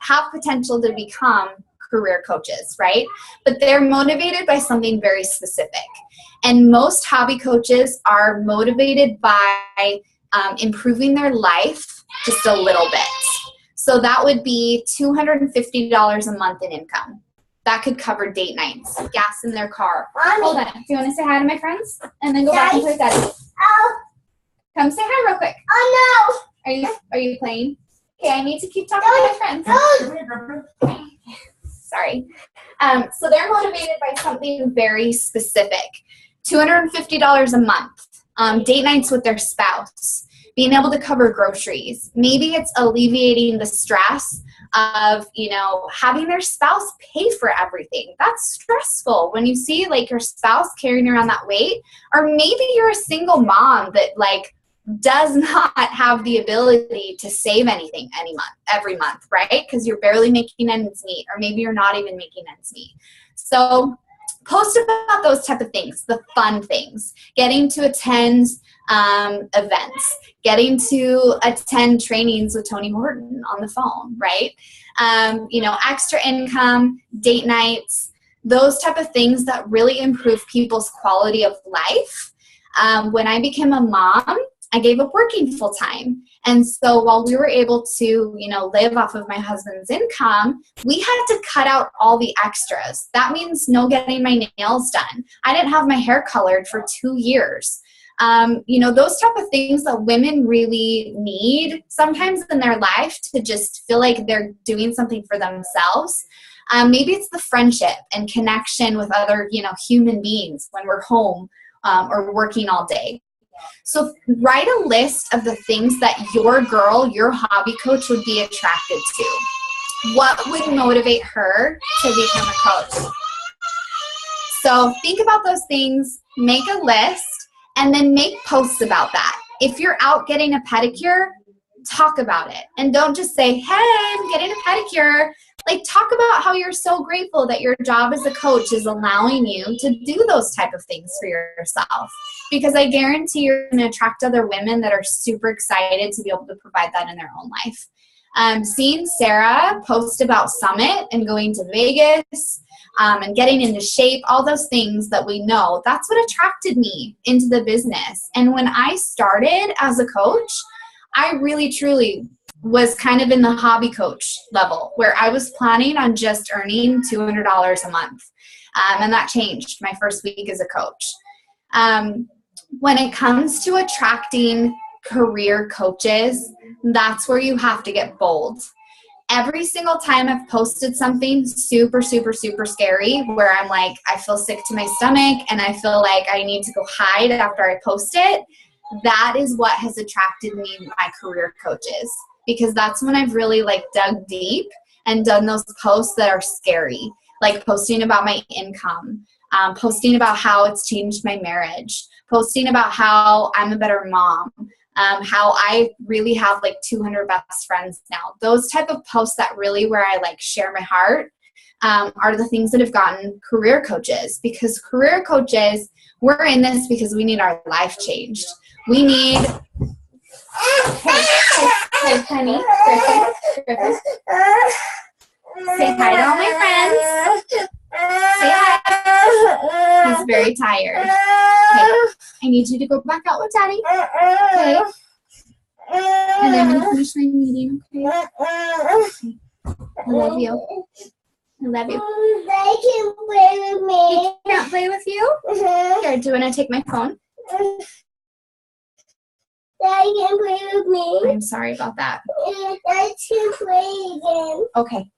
have potential to become career coaches, right? But they're motivated by something very specific. And most hobby coaches are motivated by improving their life just a little bit. So that would be $250 a month in income. That could cover date nights, gas in their car. Mommy. Hold on. Do you want to say hi to my friends? And then go back and play with Daddy. Oh. Come say hi real quick. Oh, Are you playing? Okay, I need to keep talking to my friends. Sorry. So they're motivated by something very specific. $250 a month. Date nights with their spouse. Being able to cover groceries. Maybe it's alleviating the stress of, having their spouse pay for everything. That's stressful when you see like your spouse carrying around that weight. Or maybe you're a single mom that like does not have the ability to save anything every month, right? Because you're barely making ends meet, or maybe you're not even making ends meet. So post about those type of things, the fun things, getting to attend events, getting to attend trainings with Tony Horton on the phone, right? Extra income, date nights, those type of things that really improve people's quality of life. When I became a mom, I gave up working full time. And so while we were able to, live off of my husband's income, we had to cut out all the extras. That means no getting my nails done. I didn't have my hair colored for 2 years. Those type of things that women really need sometimes in their life to just feel like they're doing something for themselves. Maybe it's the friendship and connection with other, human beings when we're home or working all day. So write a list of the things that your hobby coach would be attracted to. What would motivate her to become a coach? So think about those things, make a list, and then make posts about that. If you're out getting a pedicure, talk about it. And don't just say, hey, I'm getting a pedicure. Like, talk about how you're so grateful that your job as a coach is allowing you to do those type of things for yourself, because I guarantee you're going to attract other women that are super excited to be able to provide that in their own life. Seeing Sarah post about Summit and going to Vegas and getting into shape, all those things that we know, that's what attracted me into the business. And when I started as a coach, I really, truly was kind of in the hobby coach level where I was planning on just earning $200 a month. And that changed my first week as a coach. When it comes to attracting career coaches, that's where you have to get bold. Every single time I've posted something super, super, super scary where I'm like, I feel sick to my stomach and I feel like I need to go hide after I post it, that is what has attracted me, my career coaches, because that's when I've really like dug deep and done those posts that are scary, like posting about my income, posting about how it's changed my marriage, posting about how I'm a better mom, how I really have like 200 best friends now. Those type of posts that really where I like share my heart are the things that have gotten career coaches, because career coaches, we're in this because we need our life changed. We need, hey, honey, Griffin. Say hi to all my friends. Say hi. He's very tired. Okay. I need you to go back out with Daddy. Okay. And I'm going to finish my meeting, okay? Okay. I love you. I love you. They can play with me. He can't play with you? Here, do you want to take my phone? Daddy can play with me. I'm sorry about that. Daddy can play again. Okay.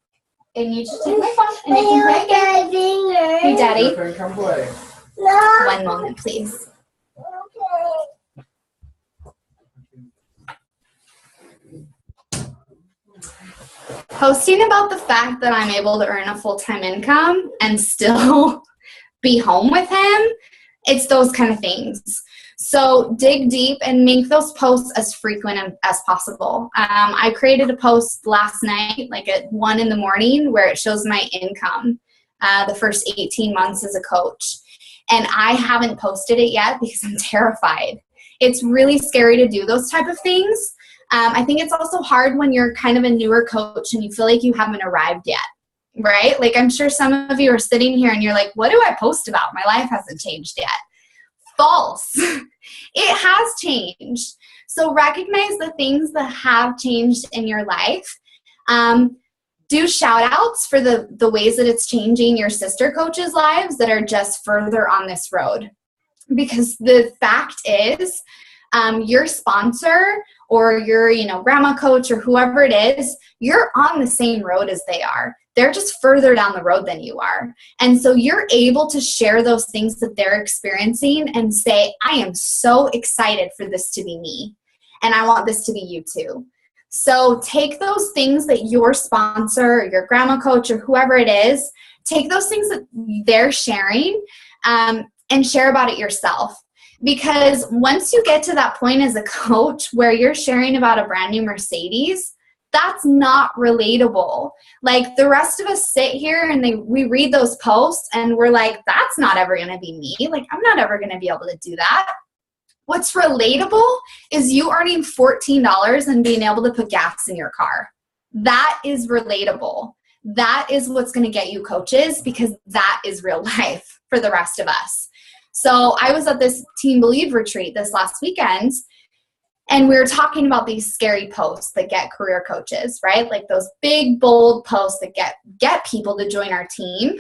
I need you to take my phone and you can play again. Hey, Daddy. Griffin, come play. No. 1 moment, please. Okay. Posting about the fact that I'm able to earn a full-time income and still be home with him, it's those kind of things. So dig deep and make those posts as frequent as possible. I created a post last night, like at 1 a.m, where it shows my income the first 18 months as a coach. And I haven't posted it yet because I'm terrified. It's really scary to do those type of things. I think it's also hard when you're kind of a newer coach and you feel like you haven't arrived yet, right? Like I'm sure some of you are sitting here and you're like, what do I post about? My life hasn't changed yet. False. It has changed. So recognize the things that have changed in your life. Do shout outs for the ways that it's changing your sister coaches' lives that are just further on this road. Because the fact is, your sponsor or your, grandma coach or whoever it is, you're on the same road as they are. They're just further down the road than you are. And so you're able to share those things that they're experiencing and say, I am so excited for this to be me. And I want this to be you too. So take those things that your sponsor or your grandma coach or whoever it is, take those things that they're sharing and share about it yourself. Because once you get to that point as a coach where you're sharing about a brand new Mercedes, that's not relatable. Like the rest of us sit here and we read those posts and we're like, that's not ever going to be me. Like I'm not ever going to be able to do that. What's relatable is you earning $14 and being able to put gas in your car. That is relatable. That is what's going to get you coaches, because that is real life for the rest of us. So I was at this Team Believe retreat this last weekend, and we were talking about these scary posts that get career coaches, right? Like those big, bold posts that get people to join our team.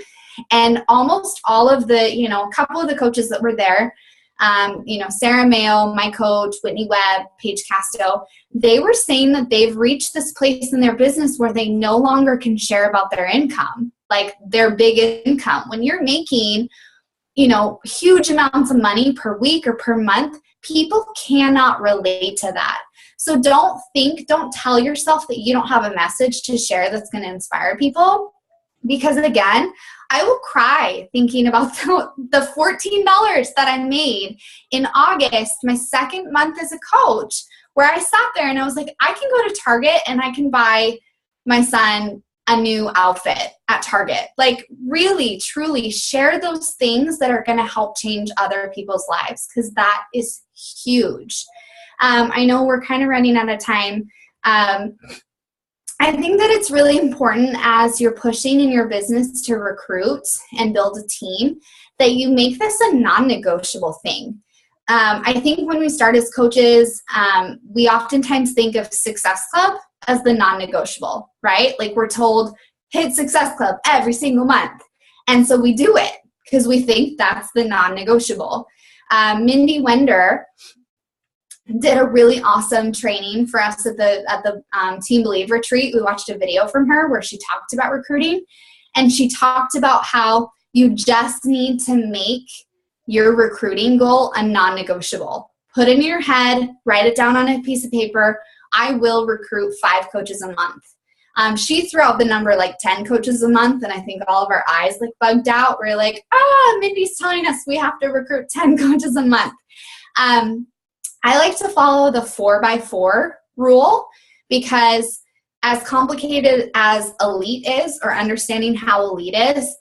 And almost all of the, a couple of the coaches that were there, Sarah Mayo, my coach, Whitney Webb, Paige Casto, they were saying that they've reached this place in their business where they no longer can share about their income, like their big income. When you're making, huge amounts of money per week or per month, people cannot relate to that. So don't tell yourself that you don't have a message to share that's going to inspire people. Because again, I will cry thinking about the $14 that I made in August, my second month as a coach, where I sat there and I was like, I can go to Target and I can buy my son a new outfit at Target. Like really, truly share those things that are going to help change other people's lives, because that is huge. I know we're kind of running out of time. I think that it's really important as you're pushing in your business to recruit and build a team that you make this a non-negotiable thing. I think when we start as coaches, we oftentimes think of Success Club as the non-negotiable, right? Like we're told, hit Success Club every single month. And so we do it because we think that's the non-negotiable. Mindy Wender did a really awesome training for us at the Team Believe retreat. We watched a video from her where she talked about recruiting, and she talked about how you just need to make your recruiting goal a non-negotiable. Put it in your head, write it down on a piece of paper. I will recruit 5 coaches a month. She threw out the number like 10 coaches a month, and I think all of our eyes like bugged out. We're like, Mindy's telling us we have to recruit 10 coaches a month. I like to follow the 4x4 rule, because as complicated as elite is, or understanding how elite is,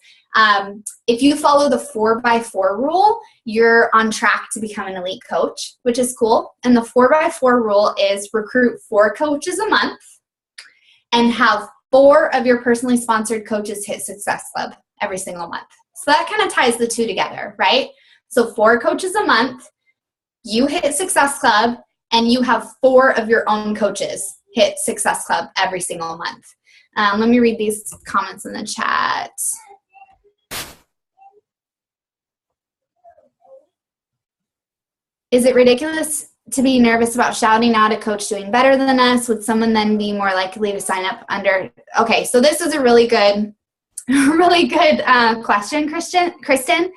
if you follow the 4x4 rule, you're on track to become an elite coach, which is cool. And the 4x4 rule is recruit 4 coaches a month and have 4 of your personally sponsored coaches hit Success Club every single month. So that kind of ties the two together, right? So 4 coaches a month, you hit Success Club, and you have 4 of your own coaches hit Success Club every single month. Let me read these comments in the chat. Is it ridiculous to be nervous about shouting out a coach doing better than us? Would someone then be more likely to sign up under? Okay, so this is a really good question, Kristen.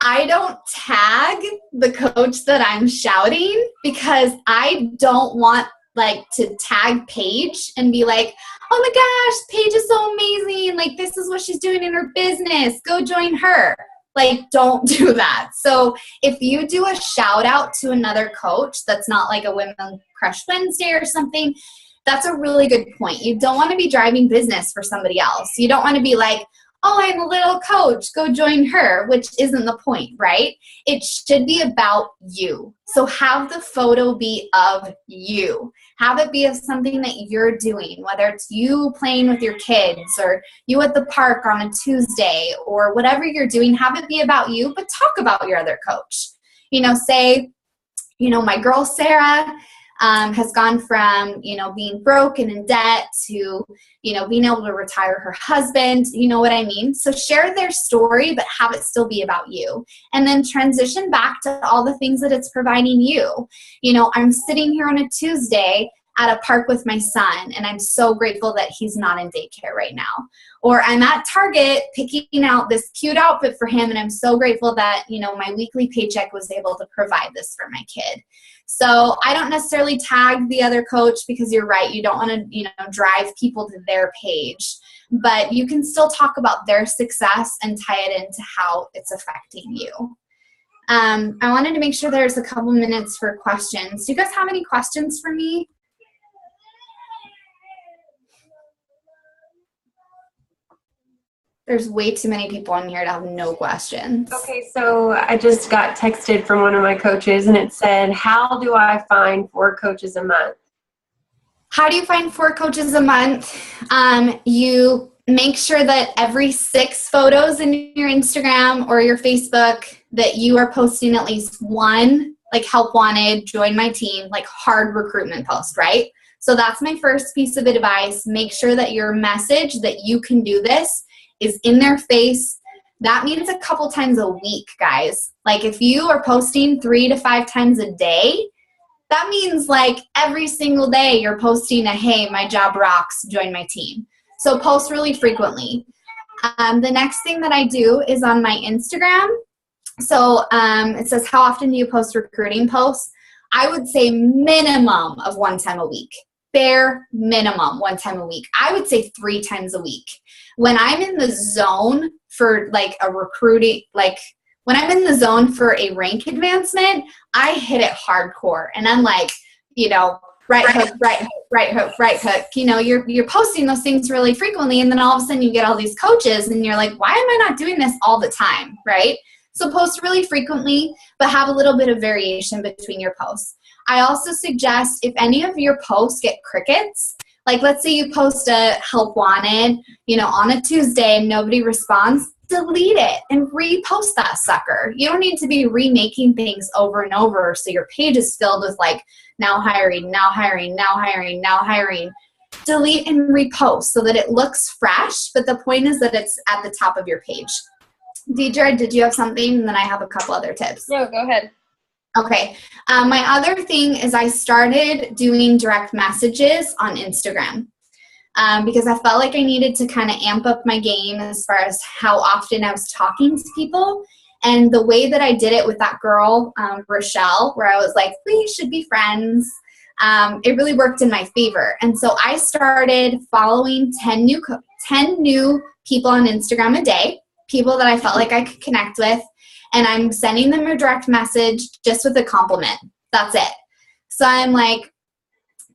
I don't tag the coach that I'm shouting, because I don't want like to tag Paige and be like, oh my gosh, Paige is so amazing. Like, this is what she's doing in her business. Go join her. Like, don't do that. So if you do a shout out to another coach that's not like a Women Crush Wednesday or something, that's a really good point. You don't want to be driving business for somebody else. You don't want to be like, oh, I'm a little coach, go join her, which isn't the point, right? It should be about you. So have the photo be of you. Have it be of something that you're doing, whether it's you playing with your kids or you at the park on a Tuesday or whatever you're doing. Have it be about you, but talk about your other coach. Say, my girl Sarah has gone from, being broke and in debt to, being able to retire her husband. You know what I mean? So share their story, but have it still be about you. And then transition back to all the things that it's providing you. I'm sitting here on a Tuesday at a park with my son, and I'm so grateful that he's not in daycare right now. Or I'm at Target picking out this cute outfit for him, and I'm so grateful that, my weekly paycheck was able to provide this for my kid. So I don't necessarily tag the other coach, because you're right, you don't want to, drive people to their page, but you can still talk about their success and tie it into how it's affecting you. I wanted to make sure there's a couple minutes for questions. Do you guys have any questions for me? There's way too many people on here to have no questions. Okay, so I just got texted from one of my coaches, and it said, how do I find 4 coaches a month? How do you find 4 coaches a month? You make sure that every 6 photos in your Instagram or your Facebook that you are posting at least one, like help wanted, join my team, like hard recruitment post, right? So that's my first piece of advice. Make sure that your message that you can do this is in their face. That means a couple times a week, guys. Like if you are posting 3 to 5 times a day, that means like every single day you're posting a, hey, my job rocks, join my team. So post really frequently. The next thing that I do is on my Instagram. So it says, how often do you post recruiting posts? I would say minimum of 1 time a week. Bare minimum 1 time a week. I would say 3 times a week. When I'm in the zone for like a recruiting, like when I'm in the zone for a rank advancement, I hit it hardcore. And I'm like, right hook, right hook. You know, you're posting those things really frequently, and then all of a sudden you get all these coaches and you're like, why am I not doing this all the time, right? So post really frequently, but have a little bit of variation between your posts. I also suggest if any of your posts get crickets, like let's say you post a help wanted, you know, on a Tuesday and nobody responds, delete it and repost that sucker. You don't need to be remaking things over and over so your page is filled with like now hiring, now hiring, now hiring, now hiring. Delete and repost so that it looks fresh, but the point is that it's at the top of your page. Deidre, did you have something? And then I have a couple other tips. No, go ahead. Okay. My other thing is I started doing direct messages on Instagram because I felt like I needed to kind of amp up my game as far as how often I was talking to people. And the way that I did it with that girl, Rochelle, where I was like, we should be friends, it really worked in my favor. And so I started following 10 new people on Instagram a day, people that I felt like I could connect with. And I'm sending them a direct message just with a compliment. That's it. So I'm like,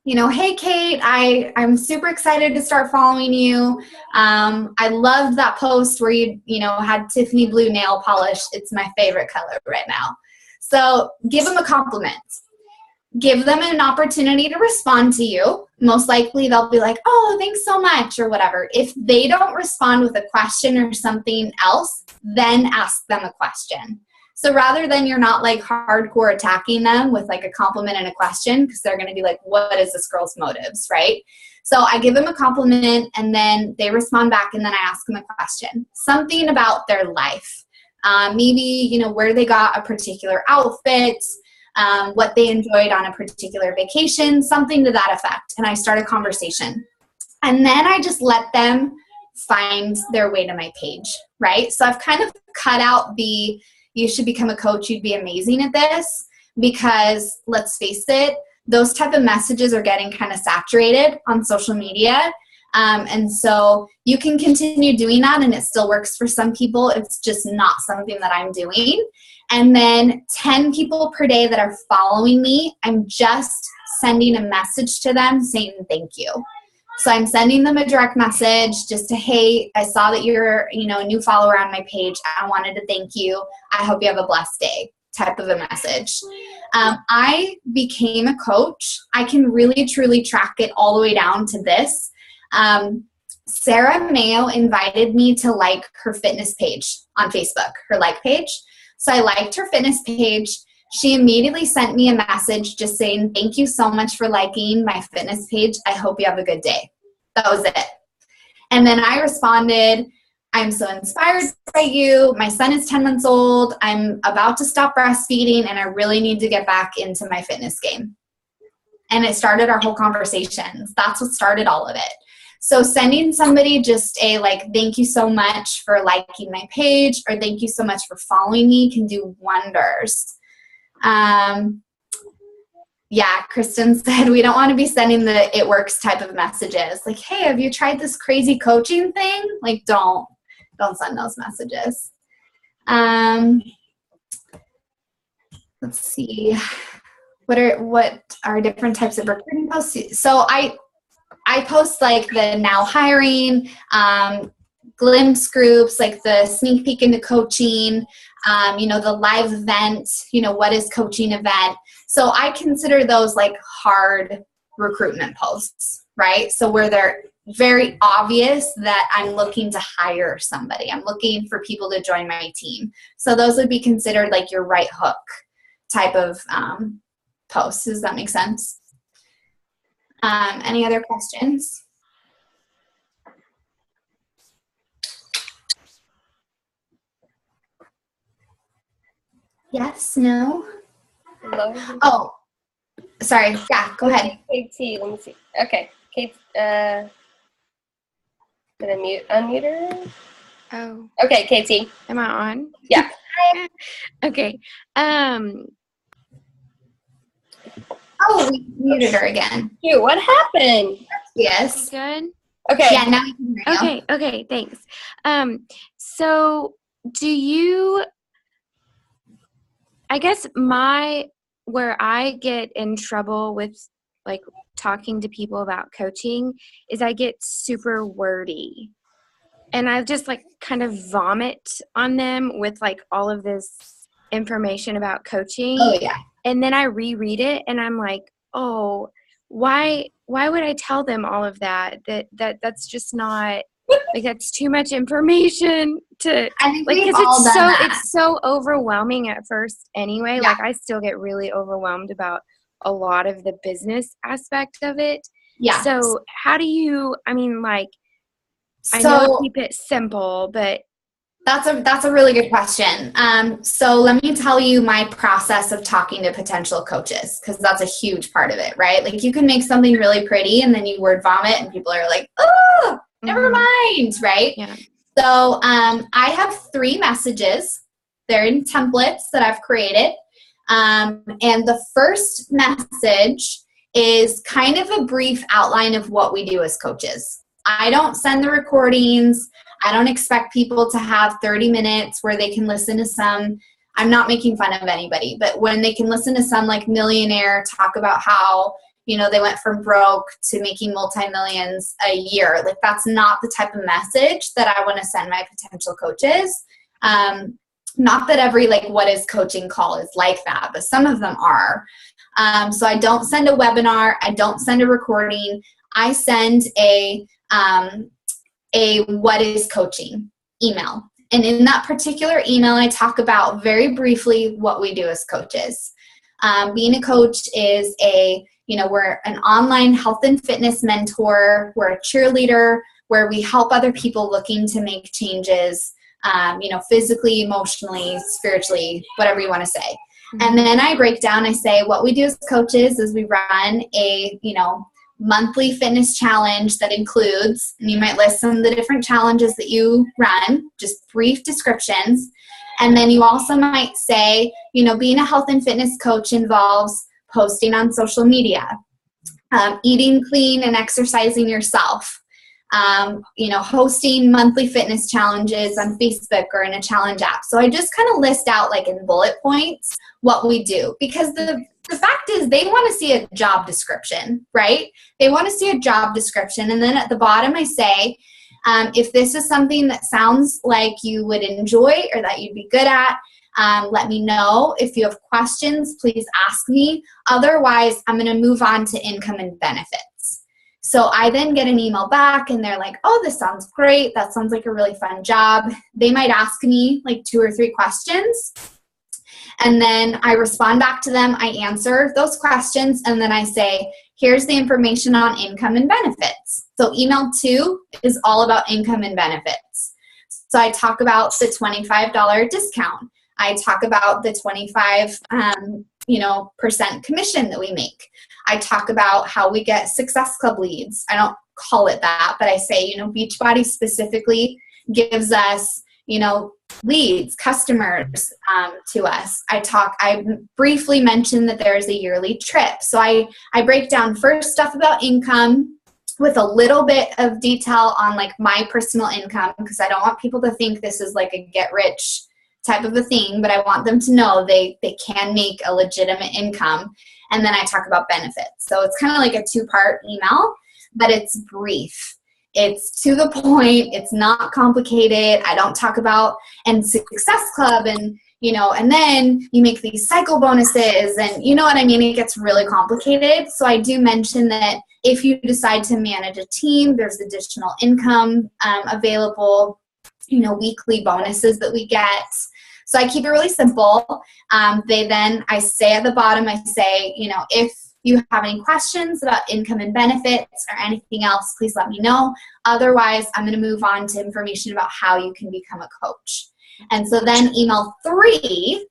you know, hey, Kate, I'm super excited to start following you. I loved that post where you know, had Tiffany blue nail polish. It's my favorite color right now. So give them a compliment. Give them an opportunity to respond to you. Most likely they'll be like, oh, thanks so much or whatever. If they don't respond with a question or something else, then ask them a question. So rather than you're not like hardcore attacking them with like a compliment and a question, because they're going to be like, what is this girl's motives, right? So I give them a compliment and then they respond back and then I ask them a question. Something about their life. Maybe, you know, where they got a particular outfit, what they enjoyed on a particular vacation, something to that effect. And I start a conversation. And then I just let them find their way to my page, right? So I've kind of cut out the, you should become a coach, you'd be amazing at this, because let's face it, those type of messages are getting kind of saturated on social media. And so you can continue doing that and it still works for some people. It's just not something that I'm doing. And then 10 people per day that are following me, I'm just sending a message to them saying thank you. So I'm sending them a direct message just to, hey, I saw that you're, you know, a new follower on my page. I wanted to thank you. I hope you have a blessed day type of a message. I became a coach. I can really, truly track it all the way down to this. Sarah Mayo invited me to like her fitness page on Facebook, her like page. So I liked her fitness page. She immediately sent me a message just saying, thank you so much for liking my fitness page. I hope you have a good day. That was it. And then I responded, I'm so inspired by you. My son is 10 months old. I'm about to stop breastfeeding and I really need to get back into my fitness game. And it started our whole conversation. That's what started all of it. So sending somebody just a like, thank you so much for liking my page or thank you so much for following me can do wonders. Yeah, Kristen said we don't want to be sending the it works type of messages. Like, hey, have you tried this crazy coaching thing? Like, don't send those messages. Let's see. What are different types of recruiting posts? So I post like the now hiring, glimpse groups, like the sneak peek into coaching, you know, the live event, you know, what is coaching event. So I consider those like hard recruitment posts, right? So where they're very obvious that I'm looking to hire somebody. I'm looking for people to join my team. So those would be considered like your right hook type of posts. Does that make sense? Any other questions? Yes, no? Hello? Oh, sorry. Yeah, go ahead. KT, let me see. Okay. Kate, did I unmute her? Oh, Okay, KT. am I on? Yeah. Okay. Oh, we muted her again. Cute. What happened? Yes. Good. Okay. Yeah, now we can hear you. Okay, thanks. So do you, I guess where I get in trouble with like talking to people about coaching is I get super wordy. And I just like kind of vomit on them with like all of this information about coaching. Oh yeah. And then I reread it and I'm like, oh, why would I tell them all of that? That's just not like, that's too much information to I think like, we've because all done that. it's so overwhelming at first anyway. Yeah. Like I still get really overwhelmed about a lot of the business aspect of it. Yeah. So how do you, I mean, like, I So know keep it simple, but that's a really good question. So let me tell you my process of talking to potential coaches, because that's a huge part of it, right? Like you can make something really pretty and then you word vomit and people are like, oh, never mind, right? Yeah. So I have 3 messages. They're in templates that I've created. And the first message is kind of a brief outline of what we do as coaches. I don't send the recordings. I don't expect people to have 30 minutes where they can listen to some, I'm not making fun of anybody, but when they can listen to some like millionaire talk about how, you know, they went from broke to making multi-millions a year. Like that's not the type of message that I want to send my potential coaches. Not that every like what is coaching call is like that, but some of them are. So I don't send a webinar. I don't send a recording. I send a what is coaching email. And in that particular email, I talk about very briefly what we do as coaches. Being a coach is we're an online health and fitness mentor. We're a cheerleader where we help other people looking to make changes, physically, emotionally, spiritually, whatever you want to say. Mm-hmm. And then I break down, I say what we do as coaches is we run a, monthly fitness challenge that includes, and you might list some of the different challenges that you run, just brief descriptions. And then you also might say, being a health and fitness coach involves posting on social media, eating clean and exercising yourself, hosting monthly fitness challenges on Facebook or in a challenge app. So I just kind of list out like in bullet points what we do, because the fact is they want to see a job description, right? They want to see a job description. And then at the bottom I say, if this is something that sounds like you would enjoy or that you'd be good at, let me know. If you have questions, please ask me. Otherwise, I'm going to move on to income and benefits. So I then get an email back and they're like, oh, this sounds great. That sounds like a really fun job. They might ask me like 2 or 3 questions. And then I respond back to them. I answer those questions. And then I say, here's the information on income and benefits. So email 2 is all about income and benefits. So I talk about the $25 discount. I talk about the 25, % commission that we make. I talk about how we get Success Club leads. I don't call it that, but I say, Beachbody specifically gives us, leads, customers to us. I briefly mentioned that there is a yearly trip. So I break down first stuff about income with a little bit of detail on like my personal income, because I don't want people to think this is like a get rich type of a thing, but I want them to know they can make a legitimate income. And then I talk about benefits. So it's kind of like a 2-part email, but it's brief. It's to the point. It's not complicated. I don't talk about and Success Club and then you make these cycle bonuses and you know what I mean? It gets really complicated. So I do mention that if you decide to manage a team, there's additional income available, weekly bonuses that we get. So I keep it really simple. I say at the bottom, I say, if you have any questions about income and benefits or anything else, please let me know. Otherwise, I'm going to move on to information about how you can become a coach. And so then email 3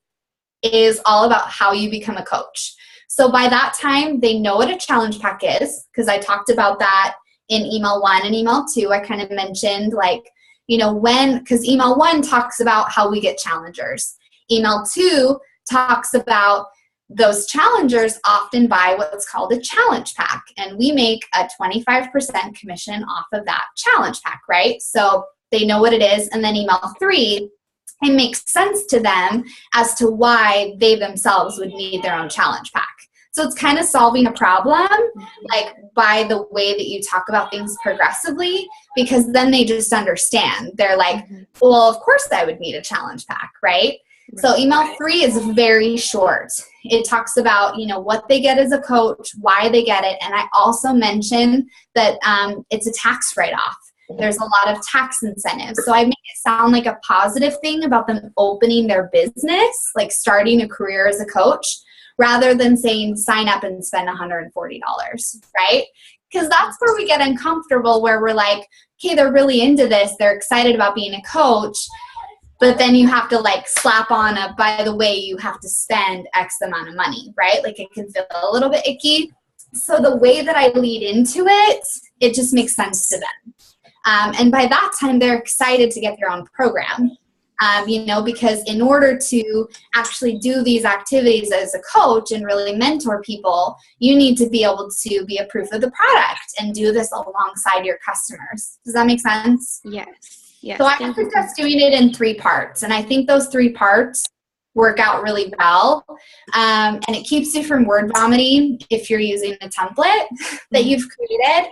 is all about how you become a coach. So by that time, they know what a challenge pack is, because I talked about that in email 1 and email 2. I kind of mentioned because email 1 talks about how we get challengers. Email 2 talks about those challengers often buy what's called a challenge pack, and we make a 25% commission off of that challenge pack, right? So they know what it is. And then email 3, it makes sense to them as to why they themselves would need their own challenge pack. So it's kind of solving a problem, like by the way that you talk about things progressively, because then they just understand. They're like, well, of course I would need a challenge pack, right? So email 3 is very short. It talks about, what they get as a coach, why they get it. And I also mentioned that it's a tax write-off. There's a lot of tax incentives. So I make it sound like a positive thing about them opening their business, like starting a career as a coach, rather than saying sign up and spend $140, right? Because that's where we get uncomfortable, where we're like, okay, they're really into this. They're excited about being a coach. But then you have to like slap on by the way, you have to spend X amount of money, right? Like it can feel a little bit icky. So the way that I lead into it, it just makes sense to them. And by that time, they're excited to get their own program, because in order to actually do these activities as a coach and really mentor people, you need to be able to be a proof of the product and do this alongside your customers. Does that make sense? Yes. Yes. So I suggest doing it in 3 parts. And I think those 3 parts work out really well. And it keeps you from word vomiting if you're using a template that you've created.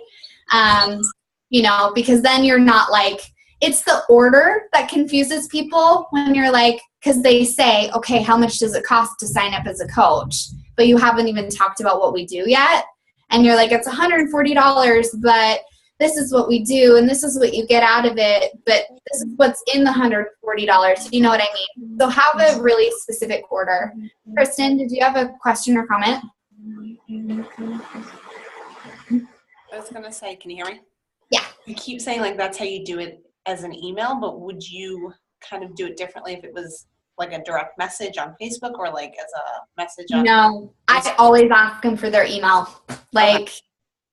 Because then you're not like, it's the order that confuses people when you're like, because they say, okay, how much does it cost to sign up as a coach? But you haven't even talked about what we do yet. And you're like, it's $140, but this is what we do, and this is what you get out of it, but this is what's in the $140. You know what I mean? So have a really specific order. Kristen, did you have a question or comment? I was going to say, can you hear me? Yeah. You keep saying like that's how you do it as an email, but would you kind of do it differently if it was like a direct message on Facebook or like as a message on No, I always ask them for their email. Like, okay.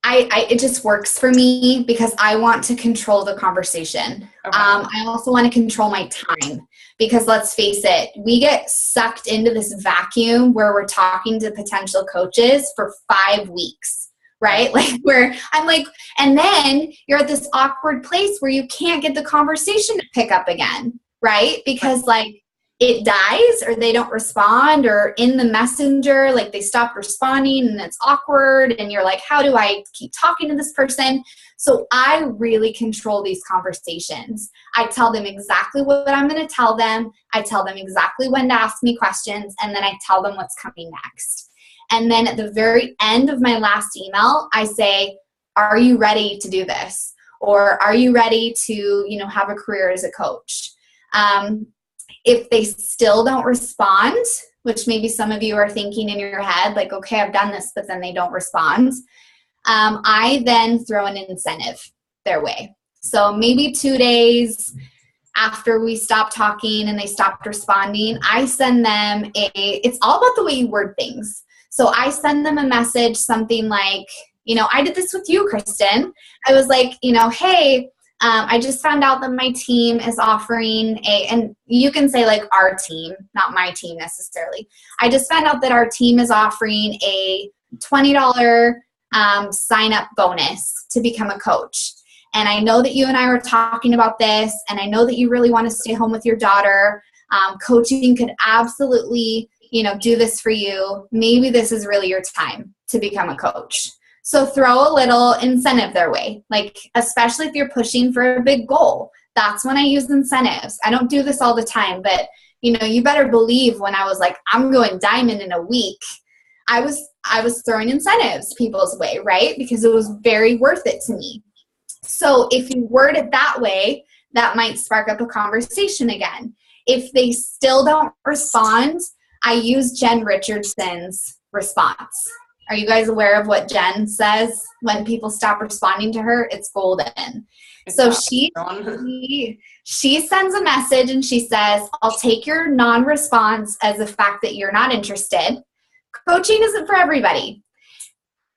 It just works for me because I want to control the conversation. Okay. I also want to control my time because let's face it, we get sucked into this vacuum where we're talking to potential coaches for 5 weeks, right? Like where I'm like, and then you're at this awkward place where you can't get the conversation to pick up again, right? Because like it dies or they don't respond or in the messenger, like they stop responding and it's awkward and you're like, how do I keep talking to this person? So I really control these conversations. I tell them exactly what I'm going to tell them. I tell them exactly when to ask me questions and then I tell them what's coming next. And then at the very end of my last email, I say, are you ready to do this? Or are you ready to, have a career as a coach? If they still don't respond, which maybe some of you are thinking in your head, like, okay, I've done this, but then they don't respond, I then throw an incentive their way. So maybe 2 days after we stop talking and they stopped responding, I send them it's all about the way you word things. So I send them a message, something like, I did this with you, Kristen. I was like, hey, I just found out that my team is offering and you can say like our team, not my team necessarily. I just found out that our team is offering a $20 sign up bonus to become a coach. And I know that you and I were talking about this, and I know that you really want to stay home with your daughter. Coaching could absolutely, do this for you. Maybe this is really your time to become a coach. So throw a little incentive their way, like especially if you're pushing for a big goal. That's when I use incentives. I don't do this all the time, but you better believe when I was like, I'm going diamond in a week, I was throwing incentives people's way, right? Because it was very worth it to me. So if you word it that way, that might spark up a conversation again. If they still don't respond, I use Jen Richardson's response. Are you guys aware of what Jen says when people stop responding to her? It's golden. So she sends a message and she says, I'll take your non-response as the fact that you're not interested. Coaching isn't for everybody.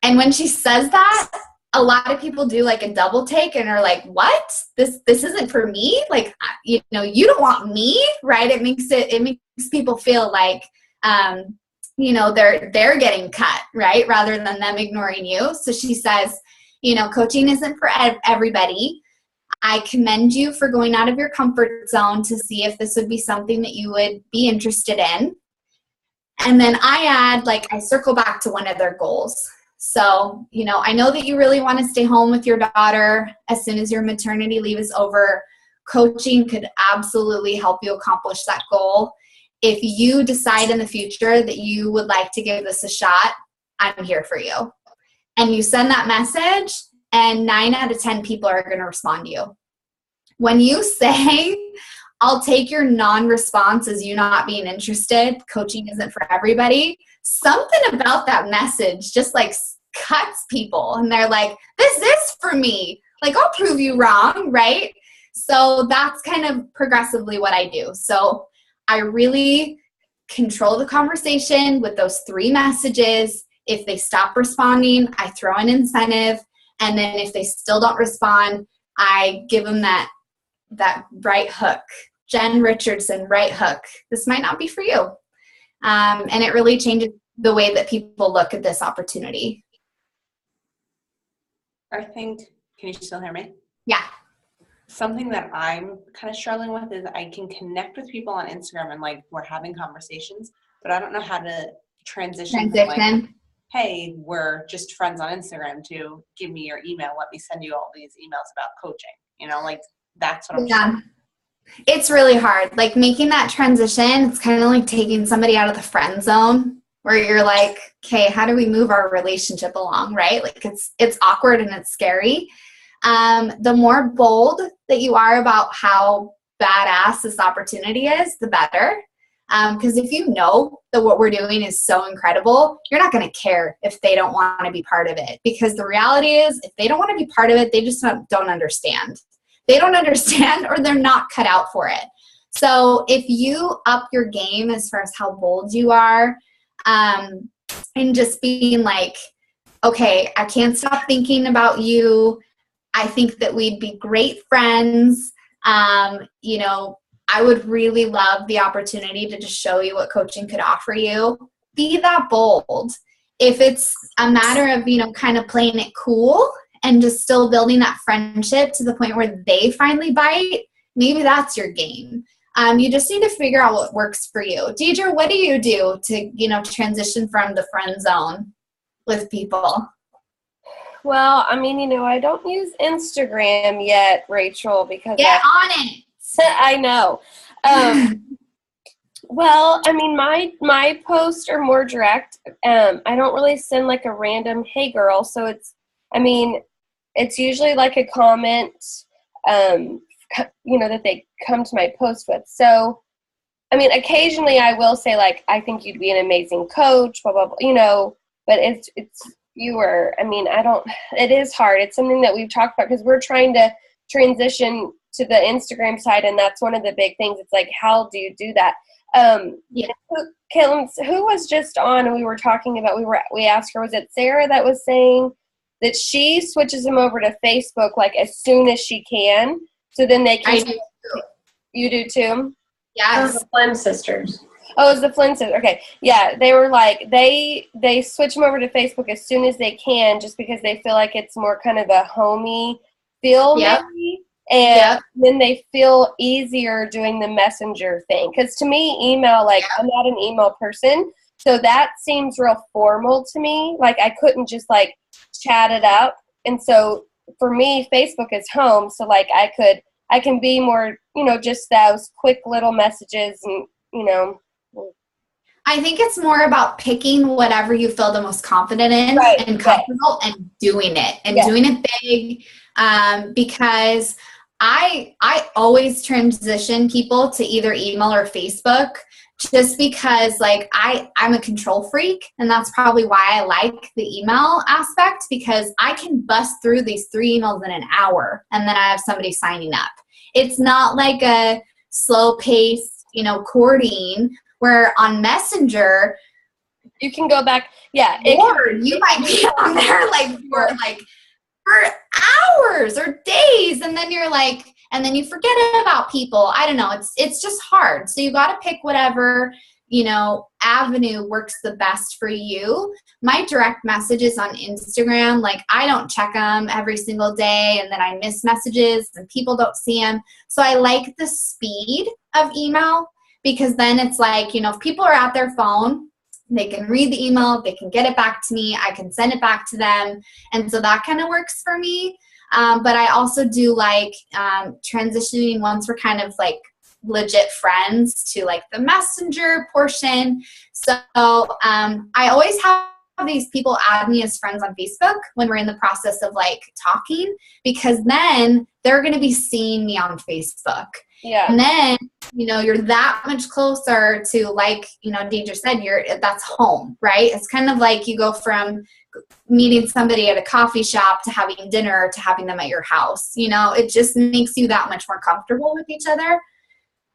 And when she says that, a lot of people do like a double take and are like, what? This isn't for me? Like, you don't want me, right? It makes people feel like, they're getting cut, right? Rather than them ignoring you. So she says, coaching isn't for everybody. I commend you for going out of your comfort zone to see if this would be something that you would be interested in. And then I circle back to one of their goals. So, I know that you really want to stay home with your daughter as soon as your maternity leave is over. Coaching could absolutely help you accomplish that goal. If you decide in the future that you would like to give this a shot, I'm here for you. And you send that message, and 9 out of 10 people are going to respond to you. When you say, I'll take your non-response as you not being interested, coaching isn't for everybody, something about that message just like cuts people. And they're like, this is for me. Like, I'll prove you wrong, right? So that's kind of progressively what I do. So I really control the conversation with those 3 messages. If they stop responding, I throw an incentive. And then if they still don't respond, I give them that right hook. Jen Richardson, right hook. This might not be for you. And it really changes the way that people look at this opportunity. I think, can you still hear me? Yeah. Something that I'm kind of struggling with is I can connect with people on Instagram and like we're having conversations, but I don't know how to transition. From, like, hey, we're just friends on Instagram to give me your email. Let me send you all these emails about coaching. Like that's what I'm doing. It's really hard. Like making that transition, it's kind of like taking somebody out of the friend zone where you're like, okay, how do we move our relationship along, right? Like it's awkward and it's scary. The more bold that you are about how badass this opportunity is, the better. Because if you know that what we're doing is so incredible, you're not going to care if they don't want to be part of it. Because the reality is, if they don't want to be part of it, they just don't understand. They don't understand or they're not cut out for it. So if you up your game as far as how bold you are, and just being like, okay, I can't stop thinking about you. I think that we'd be great friends. I would really love the opportunity to just show you what coaching could offer you. Be that bold. If it's a matter of, kind of playing it cool and just still building that friendship to the point where they finally bite, maybe that's your game. You just need to figure out what works for you. Deidre, what do you do to, transition from the friend zone with people? Well, I don't use Instagram yet, Rachel, because get on it. I know. Well, my posts are more direct. I don't really send like a random, hey girl. So it's usually like a comment, that they come to my post with. So, occasionally I will say like, I think you'd be an amazing coach, blah, blah, blah, but it's fewer. It is hard. It's something that we've talked about because we're trying to transition to the Instagram side, and that's one of the big things. It's like, how do you do that? Caitlin, who was just on and we were talking about, we asked her, was it Sarah that was saying that she switches them over to Facebook like as soon as she can, so then they can. I do. You do too? Yes. The Flynn sisters. Oh, it's the Flynn sisters. Okay. Yeah, they were like, they switch them over to Facebook as soon as they can, just because they feel like it's more kind of a homey feel, maybe. And then they feel easier doing the messenger thing. Because to me, email, I'm not an email person. So that seems real formal to me. Like, I couldn't just, chat it up. And so, for me, Facebook is home. So, I can be more, just those quick little messages and, I think it's more about picking whatever you feel the most confident in and comfortable and doing it and doing it big. Because I always transition people to either email or Facebook just because I'm a control freak, and that's probably why I like the email aspect, because I can bust through these 3 emails in an hour and then I have somebody signing up. It's not like a slow paced, courting where on Messenger you can go back. Yeah. Or you might be on there for hours or days, and then you're and then you forget about people. I don't know. It's just hard. So you got to pick whatever, avenue works the best for you. My direct messages on Instagram, I don't check them every single day, and then I miss messages and people don't see them. So I like the speed of email, because then it's if people are at their phone They can read the email, they can get it back to me, I can send it back to them. And so that kind of works for me. But I also do like transitioning once we're kind of like legit friends to like the messenger portion. So I always have these people add me as friends on Facebook when we're in the process of like talking, because then they're going to be seeing me on Facebook. Yeah. And then, you know, you're that much closer to, like, you know, Deidre said, that's home, right? It's kind of like you go from meeting somebody at a coffee shop to having dinner to having them at your house. You know, it just makes you that much more comfortable with each other.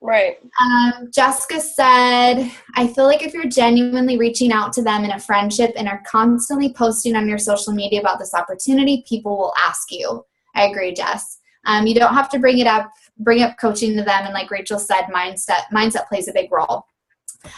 Right. Jessica said, I feel like if you're genuinely reaching out to them in a friendship and are constantly posting on your social media about this opportunity, people will ask you. I agree, Jess. You don't have to bring up coaching to them. And like Rachel said, mindset plays a big role.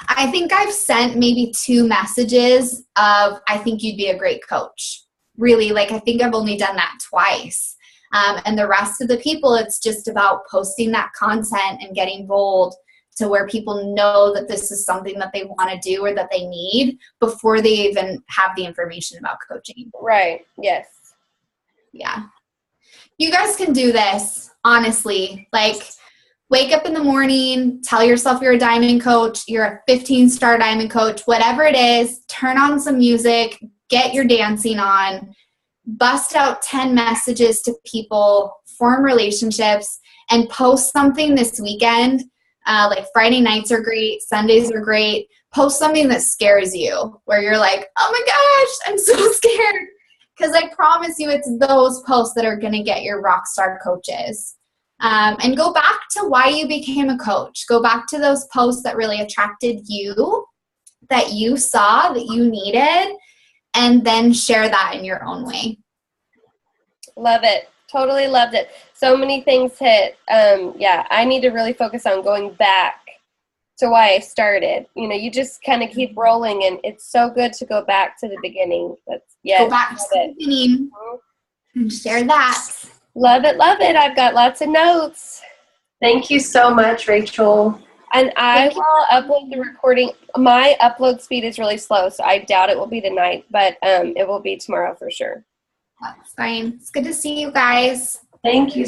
I think I've sent maybe 2 messages of, I think you'd be a great coach. Really, like, I think I've only done that twice. And the rest of the people, it's just about posting that content and getting bold to where people know that this is something that they want to do or that they need before they even have the information about coaching. Right. Yes. Yeah. You guys can do this, honestly. Like, wake up in the morning, tell yourself you're a diamond coach, you're a 15-star diamond coach, whatever it is, turn on some music, get your dancing on, bust out 10 messages to people, form relationships, and post something this weekend. Like Friday nights are great, Sundays are great. Post something that scares you, where you're like, oh my gosh, I'm so scared. Because I promise you, it's those posts that are going to get your rock star coaches. And go back to why you became a coach. Go back to those posts that really attracted you, that you saw, that you needed, and then share that in your own way. Love it. Totally loved it. So many things hit. Yeah, I need to really focus on going back to why I started. You know, you just kind of keep rolling, and it's so good to go back to the beginning. Go back to the beginning and share that. Love it, love it. I've got lots of notes. Thank you so much, Rachel. And I will upload the recording. My upload speed is really slow, so I doubt it will be tonight, but it will be tomorrow for sure. That's fine. It's good to see you guys. Thank you